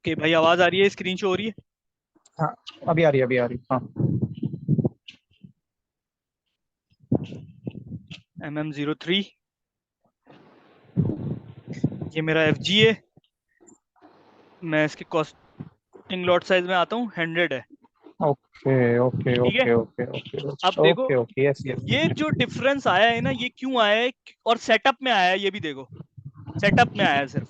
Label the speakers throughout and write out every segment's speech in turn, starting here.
Speaker 1: कि भाई आवाज आ रही है, स्क्रीन शो हो रही है।
Speaker 2: हाँ, अभी आ रही है, अभी आ रही है। हाँ।
Speaker 1: MM03, ये मेरा FG है। मैं इसके कॉस्टिंग लॉट साइज में आता हूँ, 100 है।
Speaker 2: ओके ओके
Speaker 1: ठीक है।
Speaker 2: ओके ओके ओके
Speaker 1: अब देखो,
Speaker 2: ओके ओके, यस यस।
Speaker 1: ये जो डिफरेंस आया है ना, ये क्यों आया है और सेटअप में आया है, ये भी देखो। सेटअप में आया है सिर्फ।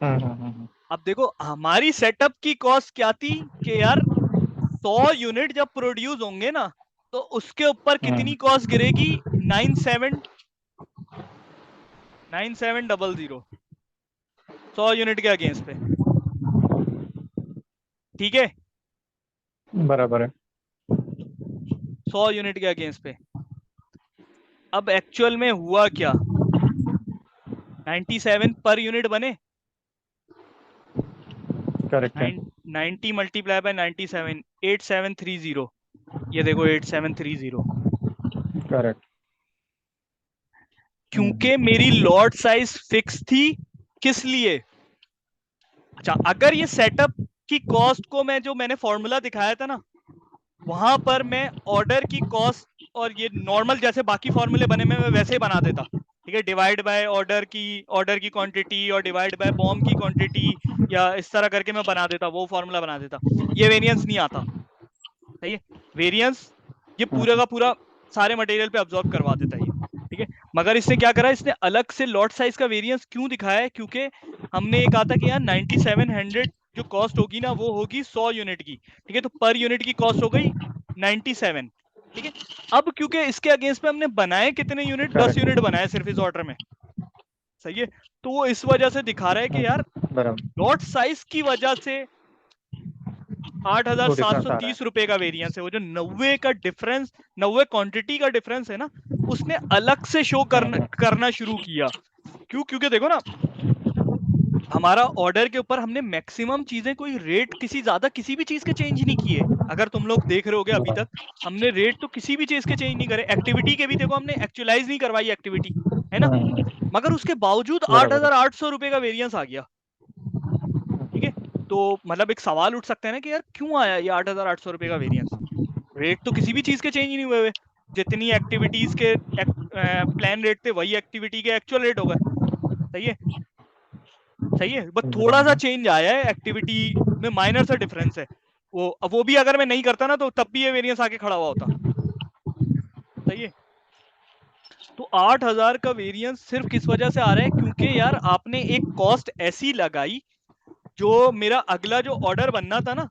Speaker 2: हम्म।
Speaker 1: अब देखो हमारी सेटअप की कॉस्ट क्या थी कि यार 100 यूनिट जब प्रोड्यूस होंगे ना, तो उसके ऊपर कितनी
Speaker 2: हम्म,
Speaker 1: कॉस्ट गिरेगी? 9700 100 यूनिट के अगेंस्ट पे। ठीक है।
Speaker 2: बराबर है।
Speaker 1: 100 यूनिट के अगेंस्ट पे। अब एक्चुअल में हुआ क्या? 97 पर यूनिट बने।
Speaker 2: करेक्ट है।
Speaker 1: 90 मल्टीप्लाई बाय 97, 8730। ये देखो 8730।
Speaker 2: करेक्ट।
Speaker 1: क्योंकि मेरी लॉट साइज फिक्स थी। किस लिए? अच्छा, अगर ये सेटअप की कॉस्ट को मैं, जो मैंने फॉर्मूला दिखाया था ना, वहां पर मैं ऑर्डर की कॉस्ट और ये नॉर्मल जैसे बाकी फॉर्मूले बने मैं वैसे ही बना देता। ठीक है, डिवाइड बाय ऑर्डर की क्वांटिटी और डिवाइड बाय बॉम्ब की क्वांटिटी, या इस तरह करके मैं बना देता, वो फॉर्मूला बना देता। ये वेरिएंस नहीं आता। सही है। वेरिएंस ये पूरा
Speaker 2: हम्म,
Speaker 1: का पूरा सारे मटेरियल पे अब्जॉर्ब करवा देता है ये। ठीक है। मगर इसने क्या करा, इसने अलग से लॉट साइज का वेरिएंस क्यों दिखाया है? क्योंकि हमने ये कहा था कि यार 9700 जो कॉस्ट होगी ना, वो होगी 100 यूनिट की। ठीक है, तो पर यूनिट की कॉस्ट हो गई 97। ठीक है। अब क्योंकि इसके अगेंस्ट में हमने बनाए कितने यूनिट, 10
Speaker 2: करेक्ट।
Speaker 1: यूनिट बनाए सिर्फ इस ऑर्डर में। सही है। तो वो इस वजह से दिखा रहा है कि यार
Speaker 2: बराबर।
Speaker 1: लॉट साइज की वजह से आठ हजार
Speaker 2: वो
Speaker 1: सात
Speaker 2: डिफरेंस
Speaker 1: सौ
Speaker 2: आ रहा
Speaker 1: तीस
Speaker 2: है।
Speaker 1: रुपए का वेरिएंस है। वो जो 90 का डिफरेंस, 90 क्वांटिटी का डिफरेंस है ना, उसने अलग से शो करना शुरू किया। क्यों? क्योंकि देखो ना, हमारा ऑर्डर के ऊपर हमने मैक्सिमम चीजें, कोई रेट किसी ज्यादा किसी भी चीज के चेंज नहीं किए। अगर तुम लोग देख रहे होगे अभी तक, हमने रेट तो किसी भी चीज के चेंज नहीं करे। एक्टिविटी के भी देखो, हमने एक्चुअलाइज नहीं करवाई एक्टिविटी, है ना। मगर उसके बावजूद आठ
Speaker 2: बराबर है।
Speaker 1: हजार आठ सौ रुपए का वेरिएंस आ गया। ठीक है। तो मतलब एक सवाल उठ सकता है ना कि यार क्यों आया ये 8,800 रुपए का वेरिएंस? रेट तो किसी भी चीज के चेंज ही नहीं हुए। जितनी एक्टिविटीज के प्लान रेट थे, वही एक्टिविटी के एक्चुअल रेट हो गए। सही है। सही है, बस थोड़ा सा
Speaker 2: बराबर।
Speaker 1: चेंज आया है एक्टिविटी में, माइनर सा डिफरेंस है। वो भी अगर मैं नहीं करता ना, तो तब भी ये वेरिएंस आके खड़ा हुआ होता। सही है। तो 8,000 का वेरिएंस सिर्फ किस वजह से आ रहा है? क्योंकि यार आपने एक कॉस्ट ऐसी लगाई, जो मेरा अगला जो ऑर्डर बनना था ना,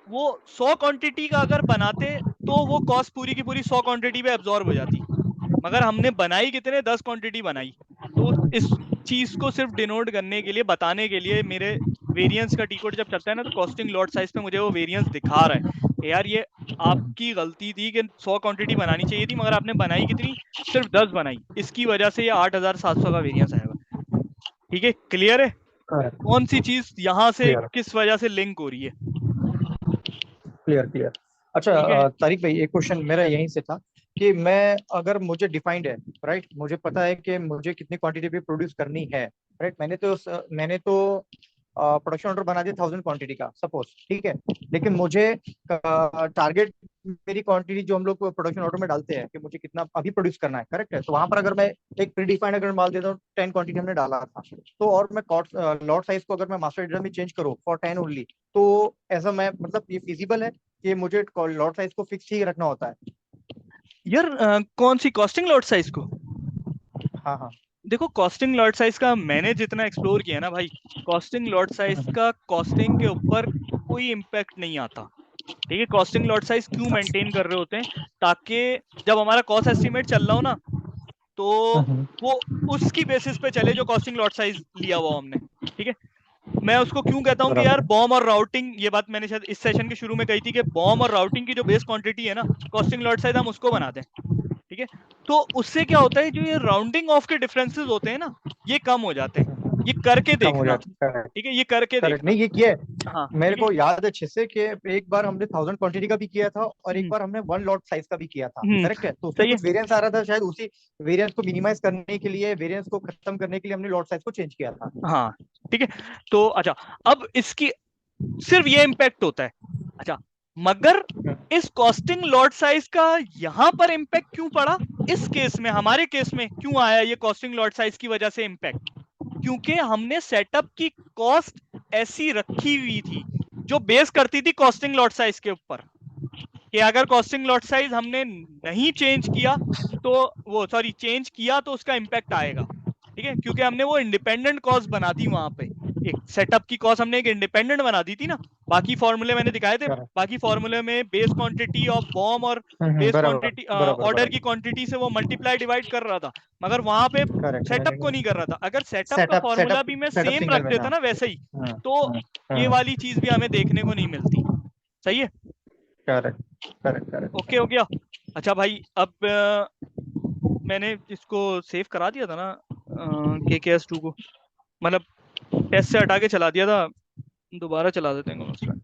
Speaker 1: वो 100 क्वांटिटी का अगर बनाते, तो वो कॉस्ट पूरी की पूरी 100 क्वांटिटी पे एब्जॉर्ब हो जाती। मगर हमने बनाई कितने, 10 क्वांटिटी बनाई। तो इस चीज को सिर्फ डिनोट करने के लिए, बताने के लिए, मेरे वेरिएंस का टी कोड जब चलता है ना, तो कॉस्टिंग लॉट साइज पे मुझे वो वेरिएंस दिखा रहा है कि यार ये आपकी गलती थी कि 100 क्वांटिटी बनानी चाहिए थी, मगर आपने बनाई कितनी? सिर्फ 10 बनाई। इसकी वजह से ये 8,700 का वेरिएंस आएगा। ठीक है, क्लियर है?
Speaker 2: करेक्ट।
Speaker 1: कौन सी चीज यहां से
Speaker 2: क्लियर
Speaker 1: किस वजह से लिंक हो रही है?
Speaker 2: Clear clear. अच्छा,
Speaker 1: ठीक है।
Speaker 2: तारिक भाई, एक क्वेश्चन मेरा यहीं से था कि मैं, अगर मुझे डिफाइंड है, राइट, मुझे पता है कि मुझे कितनी क्वांटिटी पे प्रोड्यूस करनी है, राइट। मैंने तो प्रोडक्शन ऑर्डर बना दिया 1000 क्वांटिटी का, सपोज, ठीक है। लेकिन मुझे टारगेट, मेरी क्वांटिटी जो हम लोग प्रोडक्शन ऑर्डर में डालते हैं कि मुझे कितना अभी प्रोड्यूस करना है, करेक्ट है। तो वहां पर अगर मैं एक प्रीडिफाइंड अगर माल देता हूँ, 10 क्वांटिटी हमने डाला था, तो और मैं लॉट साइज को अगर मैं मास्टर हीटर में चेंज करूँ फॉर 10 ओनली, तो ऐसा मैं, मतलब ये फिजिबल है कि मुझे लॉट साइज को फिक्स ही रखना होता है?
Speaker 1: यार कौन सी कॉस्टिंग लॉट साइज को?
Speaker 2: हाँ हाँ।
Speaker 1: देखो, कॉस्टिंग लॉट साइज का मैंने जितना एक्सप्लोर किया ना भाई, कॉस्टिंग लॉट साइज का कॉस्टिंग के ऊपर कोई इम्पैक्ट नहीं आता। ठीक है। कॉस्टिंग लॉट साइज क्यों मेंटेन कर रहे होते हैं? ताकि जब हमारा कॉस्ट एस्टिमेट चल रहा हो ना, तो
Speaker 2: हम्म,
Speaker 1: वो उसकी बेसिस पे चले जो कॉस्टिंग लॉट साइज लिया हुआ हमने। ठीक है। मैं उसको क्यों कहता हूँ कि यार
Speaker 2: बराबर है।
Speaker 1: बॉम और राउटिंग, ये बात मैंने शायद इस सेशन के शुरू में कही थी कि बॉम और राउटिंग की जो बेस क्वांटिटी है ना, कॉस्टिंग लॉट साइज हम उसको बनाते हैं। ठीक है। तो उससे क्या होता है, जो ये राउंडिंग ऑफ के डिफरेंसेस होते हैं ना, ये कम हो जाते हैं। ये करके
Speaker 2: कम हो
Speaker 1: देखना,
Speaker 2: जाता है।
Speaker 1: ठीक है, ये करके
Speaker 2: करेक्ट,
Speaker 1: देखना।
Speaker 2: नहीं ये किया है,
Speaker 1: हाँ
Speaker 2: मेरे
Speaker 1: ठीक है।
Speaker 2: को याद है अच्छे से कि एक बार हमने 1000 क्वांटिटी का भी किया था और एक
Speaker 1: हम्म
Speaker 2: बार हमने 1 लॉट साइज का भी किया था।
Speaker 1: हम्म,
Speaker 2: करेक्ट है, तो उसमें
Speaker 1: सही है।
Speaker 2: कुछ वेरिएंस आ रहा था, शायद उसी वेरिएंस को मिनिमाइज करने के लिए, वेरिएंस को खत्म करने के लिए हमने लॉट साइज को चेंज किया था।
Speaker 1: हाँ ठीक है। तो अच्छा, अब इसकी सिर्फ ये इम्पैक्ट होता है। अच्छा, मगर इस कॉस्टिंग लॉट साइज का यहां पर इम्पैक्ट क्यों पड़ा? इस केस में, हमारे केस में क्यों आया ये कॉस्टिंग लॉट साइज की वजह से इम्पैक्ट? क्योंकि हमने सेटअप की कॉस्ट ऐसी रखी हुई थी जो बेस करती थी कॉस्टिंग लॉट साइज के ऊपर, कि अगर कॉस्टिंग लॉट साइज हमने नहीं चेंज किया तो, वो सॉरी चेंज किया तो उसका इम्पैक्ट आएगा। ठीक है, क्योंकि हमने वो इंडिपेंडेंट कॉस्ट बना दी वहां पे, एक सेटअप की कॉस्ट हमने एक इंडिपेंडेंट बना दी थी ना। बाकी फॉर्मूले मैंने दिखाए थे,
Speaker 2: करेक्ट।
Speaker 1: बाकी फॉर्मूले में बेस क्वांटिटी ऑफ बॉम और बेस
Speaker 2: बराबर
Speaker 1: क्वांटिटी
Speaker 2: बराबर
Speaker 1: ऑर्डर की
Speaker 2: बराबर।
Speaker 1: क्वांटिटी से वो मल्टीप्लाई डिवाइड कर रहा था, मगर वहां पे
Speaker 2: करेक्ट,
Speaker 1: सेटअप को
Speaker 2: मैंने
Speaker 1: नहीं कर रहा था। अगर सेटअप का
Speaker 2: सेटअप
Speaker 1: फॉर्मूला
Speaker 2: सेटअप
Speaker 1: भी मैं
Speaker 2: सेटअप
Speaker 1: सेम
Speaker 2: सिंगल
Speaker 1: रख
Speaker 2: में
Speaker 1: देता
Speaker 2: था।
Speaker 1: ना वैसे ही, तो ये
Speaker 2: हाँ।
Speaker 1: वाली चीज भी हमें देखने को नहीं मिलती। सही है,
Speaker 2: करेक्ट करेक्ट करेक्ट।
Speaker 1: ओके हो गया। अच्छा भाई, अब मैंने इसको सेव करा दिया था ना के एस टू को, मतलब टेस्ट से हटा के चला दिया था, दोबारा चला देते हैं उसमें।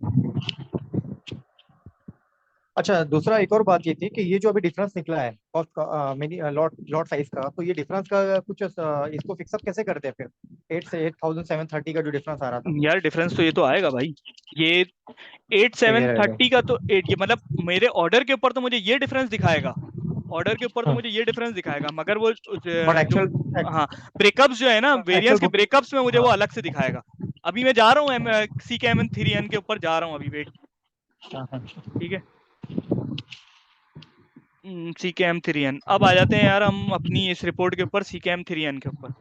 Speaker 2: अच्छा, दूसरा एक और बात ये थी कि ये जो अभी डिफरेंस निकला है कॉस्ट का, मिनी लॉट लॉट साइज का, तो ये डिफरेंस का कुछ इसको फिक्सअप कैसे करते हैं फिर? 8 से 8730 का जो डिफरेंस आ रहा था।
Speaker 1: यार डिफरेंस तो ये तो आएगा भाई, ये एट
Speaker 2: तो
Speaker 1: सेवन
Speaker 2: ये रहेगा।
Speaker 1: थर्टी का तो एट, ये मतलब मेरे ऑर्डर के ऊपर तो मुझे ये डिफरेंस दिखाएगा, ऑर्डर के ऊपर तो मुझे ये डिफरेंस दिखाएगा, मगर वो
Speaker 2: बट
Speaker 1: जो,
Speaker 2: एक्चुअल
Speaker 1: हाँ, ब्रेकअप्स जो है ना, वेरिएंस
Speaker 2: एक्चुअल
Speaker 1: के
Speaker 2: बुक।
Speaker 1: ब्रेकअप्स में मुझे वो
Speaker 2: हाँ
Speaker 1: अलग से दिखाएगा। अभी मैं जा रहा हूँ सी के एम एन थ्री एन के ऊपर जा रहा हूँ अभी, वेट।
Speaker 2: हाँ हाँ।
Speaker 1: ठीक है, सी के एम थ्री एन, अब आ जाते हैं यार हम अपनी इस रिपोर्ट के ऊपर, सी के एम थ्री एन के ऊपर।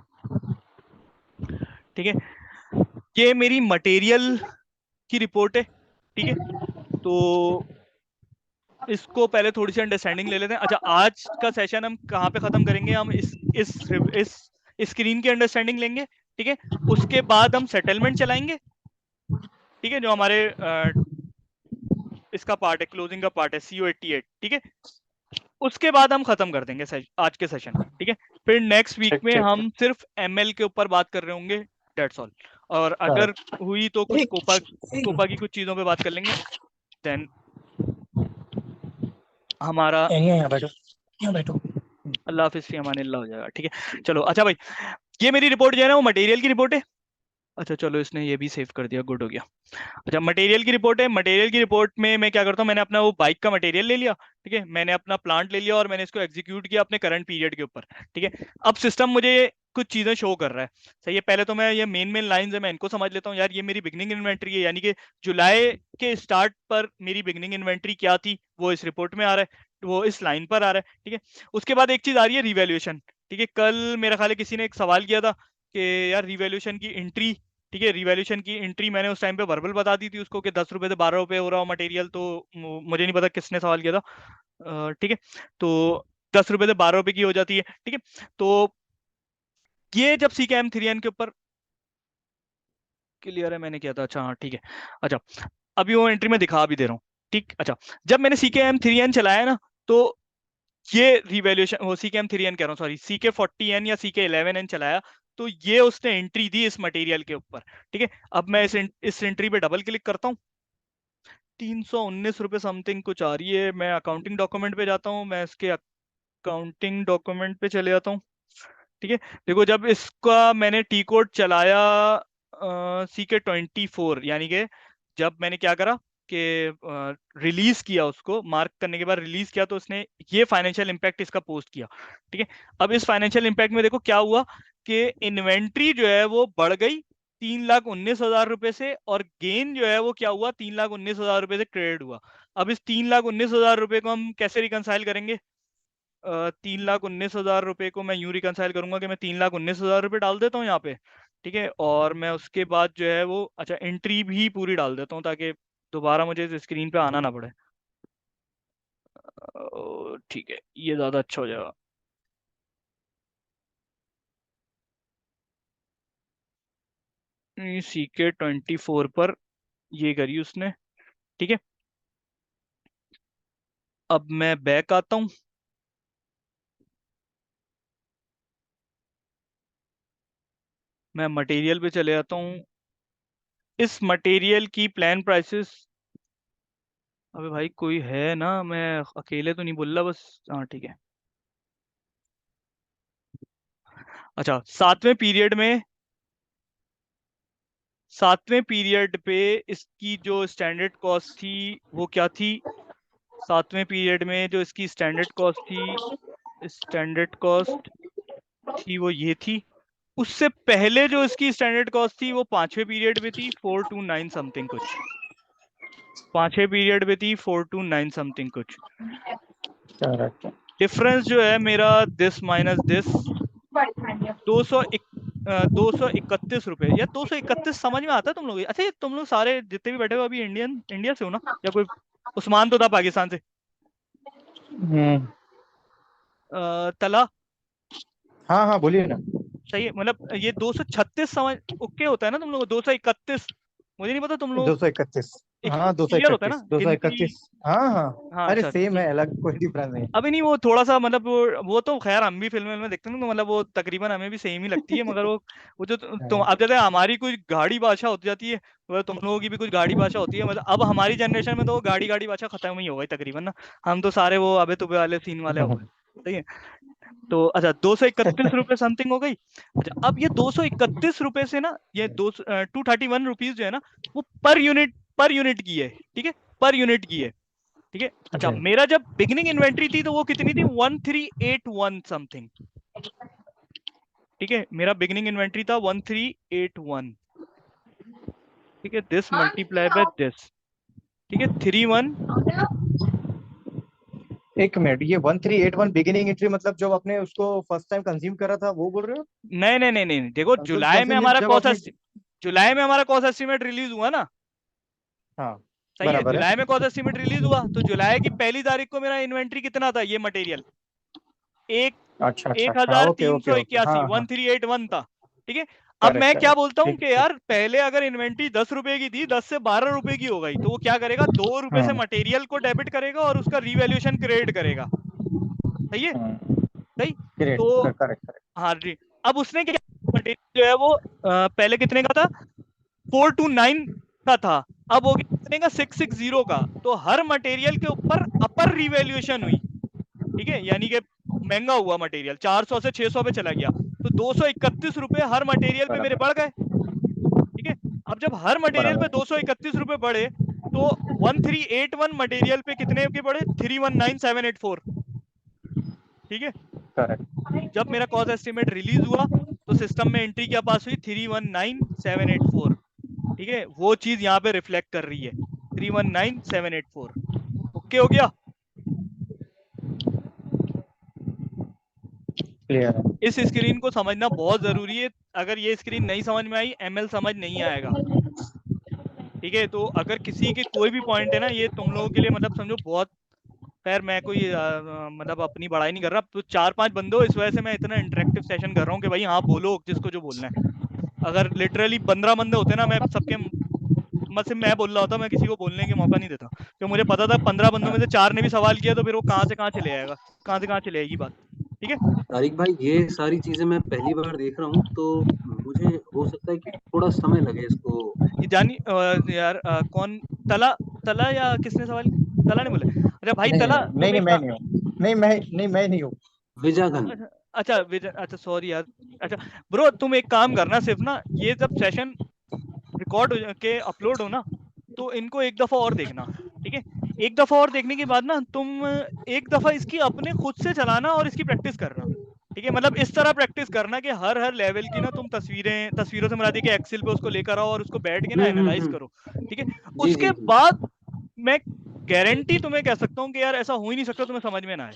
Speaker 1: ठीक है, ये मेरी मटेरियल की रिपोर्ट है। ठीक है, तो इसको पहले थोड़ी सी अंडरस्टैंडिंग ले लेते हैं। अच्छा, आज का सेशन हम कहाँ पे खत्म करेंगे? हम इस स्क्रीन की अंडरस्टैंडिंग लेंगे। ठीक है, उसके बाद हम सेटलमेंट चलाएंगे। ठीक है, जो हमारे इसका पार्ट है, क्लोजिंग का पार्ट है, CO88। ठीक है, उसके बाद हम खत्म कर देंगे आज के सेशन। ठीक है, फिर नेक्स्ट वीक
Speaker 2: ठीक
Speaker 1: में
Speaker 2: ठीक
Speaker 1: हम
Speaker 2: ठीक।
Speaker 1: सिर्फ ML के ऊपर बात कर रहे होंगे, डेट्स ऑल। और अगर
Speaker 2: करेक्ट।
Speaker 1: हुई तो कुछ कोपा कोपा की कुछ चीजों पे बात कर लेंगे। देन हमारा
Speaker 2: यहाँ बैठो, यहाँ बैठो।
Speaker 1: अल्लाह हाफिज़ फी अमानिल्लाह हो जाएगा। ठीक है, चलो। अच्छा भाई, ये मेरी रिपोर्ट जो है ना, वो मटेरियल की रिपोर्ट है। अच्छा चलो, इसने ये भी सेव कर दिया, गुड हो गया। अच्छा, मटेरियल की रिपोर्ट है। मटेरियल की रिपोर्ट में मैं क्या करता हूँ, मैंने अपना वो बाइक का मटेरियल ले लिया। ठीक है, मैंने अपना प्लांट ले लिया और मैंने इसको एग्जीक्यूट किया अपने करंट पीरियड के ऊपर। ठीक है, अब सिस्टम मुझे कुछ चीजें शो कर रहा है। सही है, पहले तो मैं ये मेन मेन लाइंस है, मैं इनको समझ लेता हूँ। यार ये मेरी बिगनिंग इन्वेंट्री है, यानी कि जुलाई के स्टार्ट पर मेरी बिगनिंग इन्वेंट्री क्या थी, वो इस रिपोर्ट में आ रहा है, वो इस लाइन पर आ रहा है। ठीक है, उसके बाद एक चीज आ रही है, रिवैल्यूएशन। ठीक है, कल मेरा ख्याल है किसी ने एक सवाल किया था कि यार रिवैल्यूएशन की एंट्री, ठीक है, रिवैल्यूएशन की एंट्री मैंने उस टाइम पे वर्बल बता दी थी उसको कि 10 रुपए से 12 रुपए हो रहा हो मटेरियल, तो मुझे नहीं पता किसने सवाल किया था। ठीक है, तो 10 रुपए से 12 रुपए की हो जाती है। ठीक है, तो ये जब सी के एम थ्री एन के ऊपर क्लियर है, मैंने किया था। अच्छा हाँ ठीक है। अच्छा, अभी वो एंट्री में दिखा भी दे रहा हूँ। ठीक, अच्छा, जब मैंने सी के एम थ्री एन चलाया ना, तो ये रिवैल्यूएशन, वो सी के एम थ्री एन कह रहा हूँ, सॉरी, सी के 40 एन या सी के 11 एन चलाया, तो ये उसने एंट्री दी इस मटेरियल के ऊपर। ठीक है, अब मैं इस एंट्री पे डबल क्लिक करता हूँ, 319 रुपये समथिंग कुछ आ रही है। मैं अकाउंटिंग डॉक्यूमेंट पे जाता हूँ, मैं इसके अकाउंटिंग डॉक्यूमेंट पे चले जाता हूँ। ठीक है, देखो जब इसका मैंने टी कोड चलाया CK 24, यानी कि जब मैंने क्या करा कि रिलीज किया, उसको मार्क करने के बाद रिलीज किया, तो उसने ये फाइनेंशियल इम्पैक्ट इसका पोस्ट किया। ठीक है, अब इस फाइनेंशियल इम्पैक्ट में देखो क्या हुआ कि इन्वेंट्री जो है वो बढ़ गई 3,19,000 रुपए से, और गेन जो है वो क्या हुआ, 3,19,000 रुपए से क्रेडिट हुआ। अब इस 3,19,000 रुपए को हम कैसे रिकंसाइल करेंगे? 3,19,000 रुपए को मैं यूं रिकंसाइल करूंगा कि मैं 3,19,000 रुपए डाल देता हूँ यहाँ पे। ठीक है, और मैं उसके बाद जो है वो, अच्छा, एंट्री भी पूरी डाल देता हूँ ताकि दोबारा मुझे इस स्क्रीन पे आना ना पड़े। ठीक है, ये ज्यादा अच्छा हो जाएगा। CK 24 पर ये करी उसने। ठीक है, अब मैं बैक आता हूँ। मैं मटेरियल पे चले जाता हूँ। इस मटेरियल की प्लान प्राइसेस, अबे भाई कोई है ना, मैं अकेले तो नहीं बोल रहा बस। हाँ ठीक है। अच्छा, सातवें पीरियड पे इसकी जो स्टैंडर्ड कॉस्ट थी वो क्या थी? सातवें पीरियड में जो इसकी स्टैंडर्ड कॉस्ट थी, स्टैंडर्ड कॉस्ट थी वो ये थी। उससे पहले जो इसकी स्टैंडर्ड कॉस्ट थी वो पांचवें पीरियड में थी 429 समथिंग कुछ। पांचवें पीरियड में थी 429 समथिंग कुछ।
Speaker 2: करेक्ट।
Speaker 1: डिफरेंस जो है मेरा, दिस माइनस दिस, 200 231 रुपए या 231 समझ में आता है तुम लोग? अच्छा, ये तुम लोग सारे जितने भी बैठे हो अभी इंडिया से हो ना, या कोई उस्मान तो था पाकिस्तान से?
Speaker 2: हम्म।
Speaker 1: तला,
Speaker 2: हाँ हाँ, बोलिए ना।
Speaker 1: सही है? मतलब ये 236 समझ ओके होता है ना तुम लोग? 231, मुझे नहीं पता तुम लोग
Speaker 2: 231।
Speaker 1: एक
Speaker 2: हाँ, दो सौ
Speaker 1: क्लियर होता है
Speaker 2: इकतीस
Speaker 1: ना
Speaker 2: दो सौ
Speaker 1: गिनती?
Speaker 2: इकतीस हाँ हाँ।
Speaker 1: हाँ
Speaker 2: अरे
Speaker 1: अच्छा
Speaker 2: सेम
Speaker 1: ठीक।
Speaker 2: है, अलग कोई डिफरेंस नहीं।
Speaker 1: अभी नहीं, वो थोड़ा सा मतलब वो तो खैर हम भी फिल्म में देखते हैं ना, तो मतलब वो तकरीबन हमें भी सेम ही लगती है, मगर वो जो तुम
Speaker 2: हाँ।
Speaker 1: अब जैसे हमारी कुछ गाड़ी भाषा होती जाती है, वो तुम लोगों की भी कुछ गाड़ी भाषा होती है। मतलब अब हमारी जनरेशन में तो वो गाड़ी गाड़ी भाषा खत्म ही हो गई तकरीबन ना। हम तो सारे वो अबे तुबे वाले सीन वाले हो गए। सही है। तो अच्छा, 231 रुपये समथिंग हो गई। अच्छा, अब ये 231 रुपये से ना, ये 231 रुपीज जो है ना, वो पर यूनिट की है। ठीक है, पर यूनिट की है। ठीक है। अच्छा,
Speaker 2: जी।
Speaker 1: मेरा जब बिगिनिंग इन्वेंट्री थी तो वो कितनी थी? 1381 समथिंग। ठीक है, मेरा बिगिनिंग इन्वेंट्री था 1381। ठीक है, दिस मल्टीप्लाई बाय दिस। ठीक है, 31।
Speaker 2: एक मिनट, ये 1381 बिगिनिंग एंट्री मतलब जब आपने उसको फर्स्ट टाइम कंज्यूम करा था वो बोल रहे हो?
Speaker 1: नहीं नहीं नहीं नहीं, देखो जुलाई में
Speaker 2: कंज्यूम मीन्स
Speaker 1: हमारा
Speaker 2: जब आपने।
Speaker 1: जुलाई में हमारा कॉस्ट एस्टिमेट रिलीज हुआ ना।
Speaker 2: हाँ,
Speaker 1: सही है,
Speaker 2: बराबर है।
Speaker 1: जुलाई में कॉस्ट एस्टिमेट रिलीज हुआ तो जुलाई की पहली तारीख को मेरा इन्वेंट्री कितना था? ये मटेरियल एक
Speaker 2: अच्छा अच्छा
Speaker 1: एक
Speaker 2: अच्छा,
Speaker 1: हजार
Speaker 2: ओके
Speaker 1: तीन
Speaker 2: ओके
Speaker 1: सौ
Speaker 2: ओके,
Speaker 1: इक्यासी
Speaker 2: हाँ हाँ।
Speaker 1: 1381 था। ठीक है। अब
Speaker 2: करेक्ट
Speaker 1: मैं क्या
Speaker 2: करेक्ट,
Speaker 1: बोलता हूँ
Speaker 2: ठीक
Speaker 1: कि
Speaker 2: ठीक।
Speaker 1: यार पहले अगर इन्वेंट्री 10 रुपए की थी, 10 से 12 रुपए की हो गई, तो वो क्या करेगा? 2 रुपए से
Speaker 2: हम्म
Speaker 1: मटेरियल को डेबिट करेगा और उसका रिवैल्यूएशन क्रेडिट करेगा। सही है?
Speaker 2: हम्म।
Speaker 1: सही।
Speaker 2: ग्रेट,
Speaker 1: तो
Speaker 2: करेक्ट करेक्ट।
Speaker 1: हाँ जी। अब उसने क्या, मटेरियल जो है वो पहले कितने का था? 429 का था। अब हो गया कितने का? 660 का। तो हर मटेरियल के ऊपर अपर रिवैल्यूएशन हुई। ठीक है, यानी कि महंगा हुआ मटेरियल, 400 से 600 पे चला गया। तो 231 रुपए हर मटेरियल पे मेरे
Speaker 2: बराबर
Speaker 1: बढ़ गए। ठीक है। अब जब हर मटेरियल पे
Speaker 2: बराबर।
Speaker 1: 231 रुपए बढ़े, तो 1381 मटेरियल पे कितने के बढ़े? 319784। ठीक है।
Speaker 2: करेक्ट।
Speaker 1: जब मेरा कॉस्ट एस्टिमेट रिलीज हुआ तो सिस्टम में एंट्री क्या पास हुई? 319784। ठीक है, वो चीज यहाँ पे रिफ्लेक्ट कर रही है, 319784। ओके हो गया?
Speaker 2: क्लियर है।
Speaker 1: इस स्क्रीन को समझना बहुत जरूरी है। अगर ये स्क्रीन नहीं समझ में आई, एमएल समझ नहीं आएगा। ठीक है, तो अगर किसी के कोई भी पॉइंट है ना, ये तुम लोगों के लिए मतलब समझो बहुत, खैर मैं कोई मतलब अपनी बड़ाई नहीं कर रहा, तो 4-5 बंदे हो, इस वजह से मैं इतना इंटरेक्टिव सेशन कर रहा हूँ कि भाई हाँ बोलो जिसको जो बोलना है। अगर लिटरली 15 बंदे होते ना, मैं सबके मतलब मैं बोल रहा होता, मैं किसी को बोलने का मौका नहीं देता, क्योंकि मुझे पता था 15 बंदों में से 4 ने भी सवाल किया तो फिर वो कहाँ से कहाँ चले जाएगा, कहाँ से कहाँ चले जाएगी बात। ठीक है।
Speaker 3: तारिक भाई, ये सारी चीजें मैं पहली बार देख रहा हूँ, तो मुझे हो सकता है कि थोड़ा समय लगे इसको।
Speaker 1: ये जानी यार कौन? तला, तला या किसने सवाल? तला ने बोला। अच्छा भाई
Speaker 2: नहीं
Speaker 1: तला,
Speaker 2: नहीं
Speaker 1: तुम
Speaker 2: नहीं,
Speaker 1: एक
Speaker 2: मैं नहीं हूँ, नहीं मैं नहीं हूँ।
Speaker 3: विजागन।
Speaker 1: अच्छा अच्छा विजय, अच्छा सॉरी यार। अच्छा ब्रो, तुम एक काम करना, सिर्फ ना ये जब सेशन रिकॉर्ड के अपलोड हो ना, तो इनको एक दफा और देखना। ठीक है। एक दफा और देखने के बाद ना तुम एक दफा इसकी अपने खुद से चलाना और इसकी प्रैक्टिस करना। ठीक है, मतलब इस तरह प्रैक्टिस करना कि हर हर लेवल की ना तुम तस्वीरों से मिला के एक्सेल पे उसको लेकर आओ और उसको बैठ के ना एनालाइज
Speaker 3: हम्म।
Speaker 1: करो। ठीक है।
Speaker 3: जी
Speaker 1: उसके
Speaker 3: जी जी।
Speaker 1: बाद मैं गारंटी तुम्हें कह सकता हूँ कि यार ऐसा हो ही नहीं सकता तुम्हें समझ में ना आए।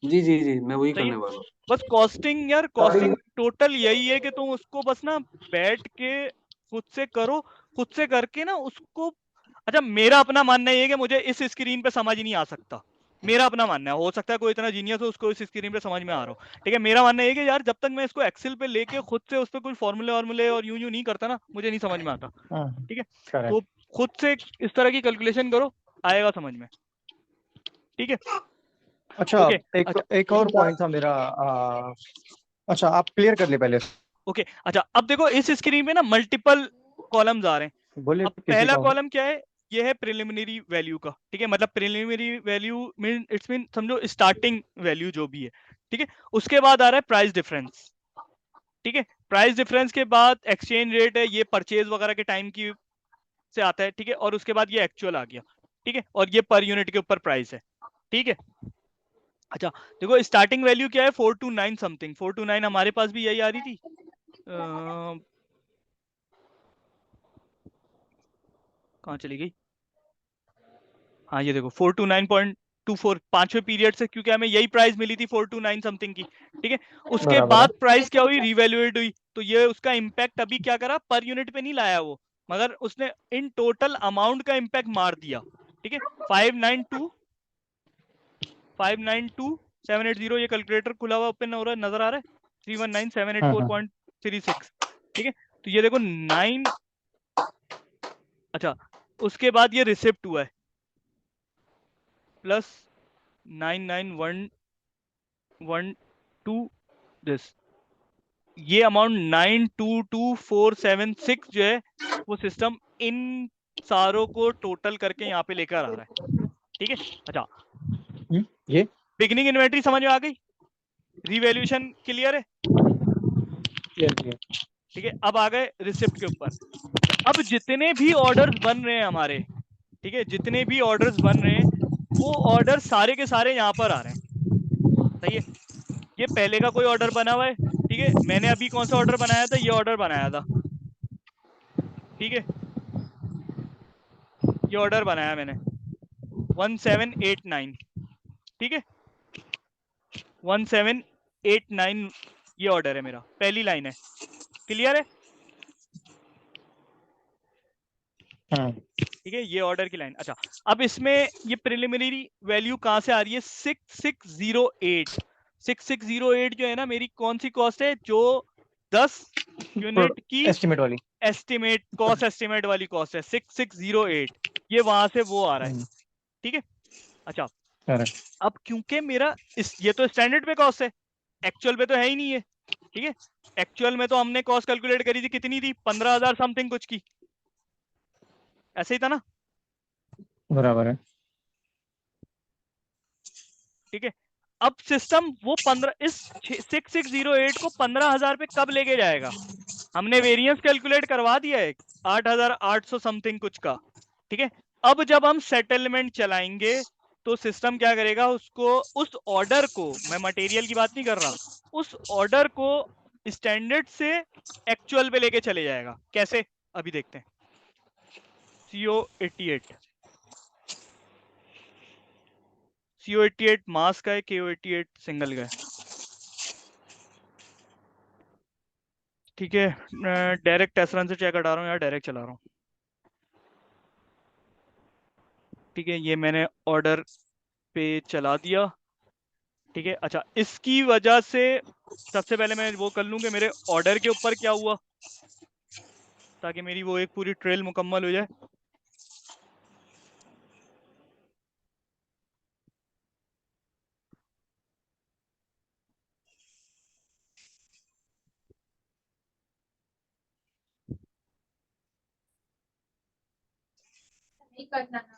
Speaker 3: जी जी जी, मैं वही
Speaker 1: सही है।
Speaker 3: करने वाला हूँ।
Speaker 1: बस कॉस्टिंग यार, कॉस्टिंग टोटल यही है कि तुम उसको बस ना बैठ के खुद से करो, खुद से करके ना उसको। अच्छा, मेरा अपना मानना ये है कि मुझे इस स्क्रीन पे समझ ही नहीं आ सकता। मेरा अपना मानना है, हो सकता है कोई इतना जीनियस हो उसको इस स्क्रीन पे समझ में आ रहा हो। ठीक है, मेरा मानना ये है कि यार जब तक मैं इसको एक्सेल पे लेके खुद से उस पर कुछ फॉर्मूले वार्मूले और यूं यूं नहीं करता ना, मुझे नहीं समझ में आता। ठीक है। तो
Speaker 2: करेक्ट।
Speaker 1: खुद से इस तरह की कैलकुलेशन करो, आएगा समझ में। ठीक है।
Speaker 2: अच्छा,
Speaker 1: ओके।
Speaker 2: एक
Speaker 1: अच्छा
Speaker 2: एक और पॉइंट था मेरा। अच्छा, आप क्लियर कर ले पहले।
Speaker 1: ओके अच्छा, अब देखो इस स्क्रीन पे ना मल्टीपल कॉलम्स आ रहे हैं।
Speaker 2: बोलिए
Speaker 1: अब
Speaker 2: किसी
Speaker 1: पहला
Speaker 2: का होगा।
Speaker 1: कॉलम क्या है, ये है प्रिलिमिनरी वैल्यू का, ठीक है, मतलब preliminary value mean it's mean समझो स्टार्टिंग वैल्यू जो भी है, ठीक है। उसके बाद आ रहा है प्राइस डिफरेंस, ठीक है। प्राइस डिफरेंस के बाद एक्सचेंज रेट है, ये परचेज वगैरह के टाइम की से आता है, ठीक है। और उसके बाद ये एक्चुअल आ गया, ठीक है, और ये पर यूनिट के ऊपर प्राइस है, ठीक है। अच्छा देखो स्टार्टिंग वैल्यू क्या है, 429 समथिंग, 429 हमारे पास भी यही आ रही थी। कहाँ चली गई, हाँ ये देखो 429.24 पांचवें पीरियड से, क्योंकि हमें यही प्राइस मिली थी 429 समथिंग की, ठीक है। उसके
Speaker 2: बराबर है।
Speaker 1: बाद प्राइस क्या हुई, रिवैल्यूएट हुई, तो ये उसका इम्पैक्ट अभी क्या करा, पर यूनिट पे नहीं लाया वो, मगर उसने इन टोटल अमाउंट का इम्पैक्ट मार दिया, ठीक है। 592,780, ये कैलकुलेटर खुला हुआ ओपन हो रहा है, नजर आ रहा है, 319,784.36, ठीक है। तो ये देखो 9, अच्छा उसके बाद ये रिसिप्ट हुआ है प्लस 99112 दिस, ये अमाउंट 922476 जो है वो सिस्टम इन सारों को टोटल करके यहाँ पे लेकर आ रहा है, ठीक है। अच्छा
Speaker 2: ये
Speaker 1: बिगिनिंग इन्वेंटरी समझ में आ गई, रिवैल्यूएशन क्लियर है,
Speaker 2: ये
Speaker 1: ठीक है। अब आ गए रिसिप्ट के ऊपर। अब जितने भी ऑर्डर्स बन रहे हैं हमारे, ठीक है, जितने भी ऑर्डर्स बन रहे हैं वो ऑर्डर सारे के सारे यहाँ पर आ रहे हैं, सही है। ये पहले का कोई ऑर्डर बना हुआ है, ठीक है, मैंने अभी कौन सा ऑर्डर बनाया था, ये ऑर्डर बनाया था, ठीक है, ये ऑर्डर बनाया मैंने 1789, ठीक है, 1789 ये ऑर्डर है मेरा, पहली लाइन है, क्लियर है, ठीक है, ये ऑर्डर की लाइन। अच्छा अब इसमें ये प्रिलिमिनरी वैल्यू कहां से आ रही है, 6608, 6608 जो है ना मेरी कौन सी कॉस्ट है, जो 10 यूनिट की
Speaker 2: एस्टिमेट वाली।
Speaker 1: एस्टिमेट कॉस्ट, एस्टिमेट वाली कॉस्ट है 6608, ये वहां से वो आ रहा है, ठीक है। अच्छा
Speaker 2: करेक्ट।
Speaker 1: अब क्योंकि मेरा ये तो स्टैंडर्ड पे कॉस्ट है, एक्चुअल पे तो है ही नहीं है, ठीक है। एक्चुअल में तो हमने कॉस्ट कैलकुलेट करी थी, कितनी थी, 15,000 समथिंग कुछ की, ऐसे ही था ना,
Speaker 2: बराबर है।
Speaker 1: ठीक है। अब सिस्टम वो 15 इस 6608 को 15,000 पे कब लेके जाएगा, हमने वेरिएंस कैलकुलेट करवा दिया है 8,800 समथिंग कुछ का, ठीक है। अब जब हम सेटलमेंट चलाएंगे तो सिस्टम क्या करेगा, उसको उस ऑर्डर को, मैं मटेरियल की बात नहीं कर रहा, उस ऑर्डर को स्टैंडर्ड से एक्चुअल पे लेके चले जाएगा, कैसे अभी देखते हैं। CO88, CO88 मास का है, KO88 सिंगल का है, ठीक है। डायरेक्ट टेस्ट रन से चेक हटा रहा हूँ यार, डायरेक्ट चला रहा हूँ, ठीक है, ये मैंने ऑर्डर पे चला दिया, ठीक है। अच्छा इसकी वजह से सबसे पहले मैं वो कर लूँ कि मेरे ऑर्डर के ऊपर क्या हुआ, ताकि मेरी वो एक पूरी ट्रेल मुकम्मल हो जाए।
Speaker 4: नहीं करना ना।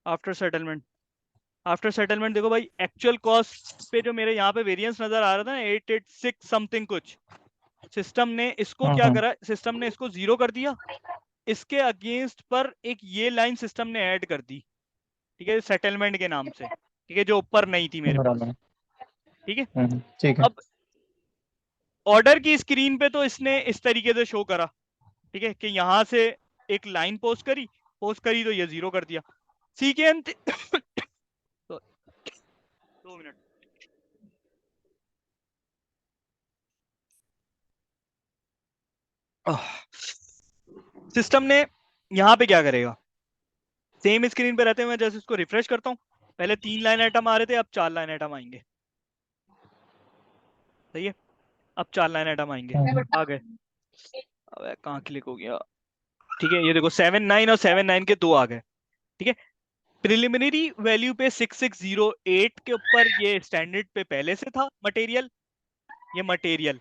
Speaker 1: आफ्टर सेटलमेंट, आफ्टर सेटलमेंट देखो भाई, एक्चुअल कॉस्ट पे जो मेरे यहाँ पे वेरिएंस नजर आ रहा था ना 886 समथिंग कुछ, सिस्टम ने इसको क्या करा, सिस्टम ने इसको जीरो कर दिया, इसके अगेंस्ट पर एक ये लाइन सिस्टम ने ऐड कर दी, ठीक है, सेटलमेंट के नाम से, ठीक है, जो ऊपर नहीं थी मेरे पास,
Speaker 2: बराबर है।
Speaker 1: ठीक है।
Speaker 2: ठीक है।
Speaker 1: अब ऑर्डर की स्क्रीन पे तो इसने इस तरीके से शो करा, ठीक है, कि यहां से एक लाइन पोस्ट करी तो ये जीरो कर दिया, सी के अंत 2 मिनट, सिस्टम ने यहां पे क्या करेगा, सेम स्क्रीन पे रहते हुए जैसे इसको रिफ्रेश करता हूं, पहले 3 लाइन आइटम आ रहे थे, अब 4 लाइन आइटम आएंगे, सही है, अब 4 लाइन आइटम आएंगे, आ गए, अब कहाँ क्लिक हो गया, ठीक है, ये देखो 79 और 79 के 2 आ गए, ठीक है। प्रिलिमिनरी वैल्यू पे 6608 के ऊपर ये स्टैंडर्ड पे पहले से था मटेरियल, ये मटेरियल,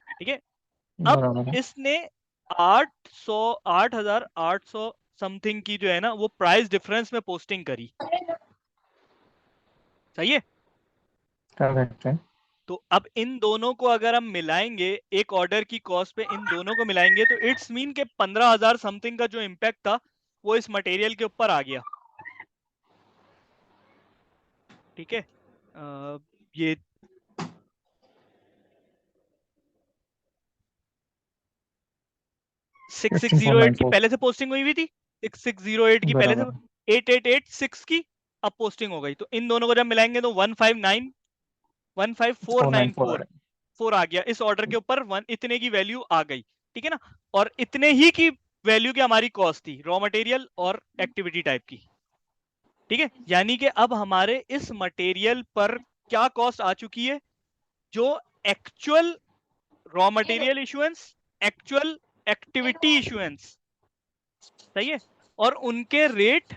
Speaker 1: ठीक है। अब
Speaker 2: बराबर है।
Speaker 1: इसने 8800 समथिंग की जो है ना वो प्राइस डिफरेंस में पोस्टिंग करी, सही है।
Speaker 2: करेक्ट है।
Speaker 1: तो अब इन दोनों को अगर हम मिलाएंगे, एक ऑर्डर की कॉस्ट पे इन दोनों को मिलाएंगे, तो इट्स मीन के 15,000 समथिंग का जो इम्पैक्ट था वो इस मटेरियल के ऊपर आ गया, ठीक है। ये 6608 की
Speaker 2: 16494।
Speaker 1: पहले से पोस्टिंग हुई हुई थी, 6608 की पहले से,
Speaker 2: बराबर है।
Speaker 1: 8886 की अब पोस्टिंग हो गई, तो इन दोनों को जब मिलाएंगे तो
Speaker 2: 494 आ
Speaker 1: 15494
Speaker 2: रहा
Speaker 1: फोर आ गया इस ऑर्डर के ऊपर, इतने की वैल्यू आ गई, ठीक है ना। और इतने ही की वैल्यू की हमारी कॉस्ट थी रॉ मटेरियल और एक्टिविटी टाइप की, ठीक है। यानी कि अब हमारे इस मटेरियल पर क्या कॉस्ट आ चुकी है, जो actual raw material issuance, actual activity issuance, सही है, और उनके रेट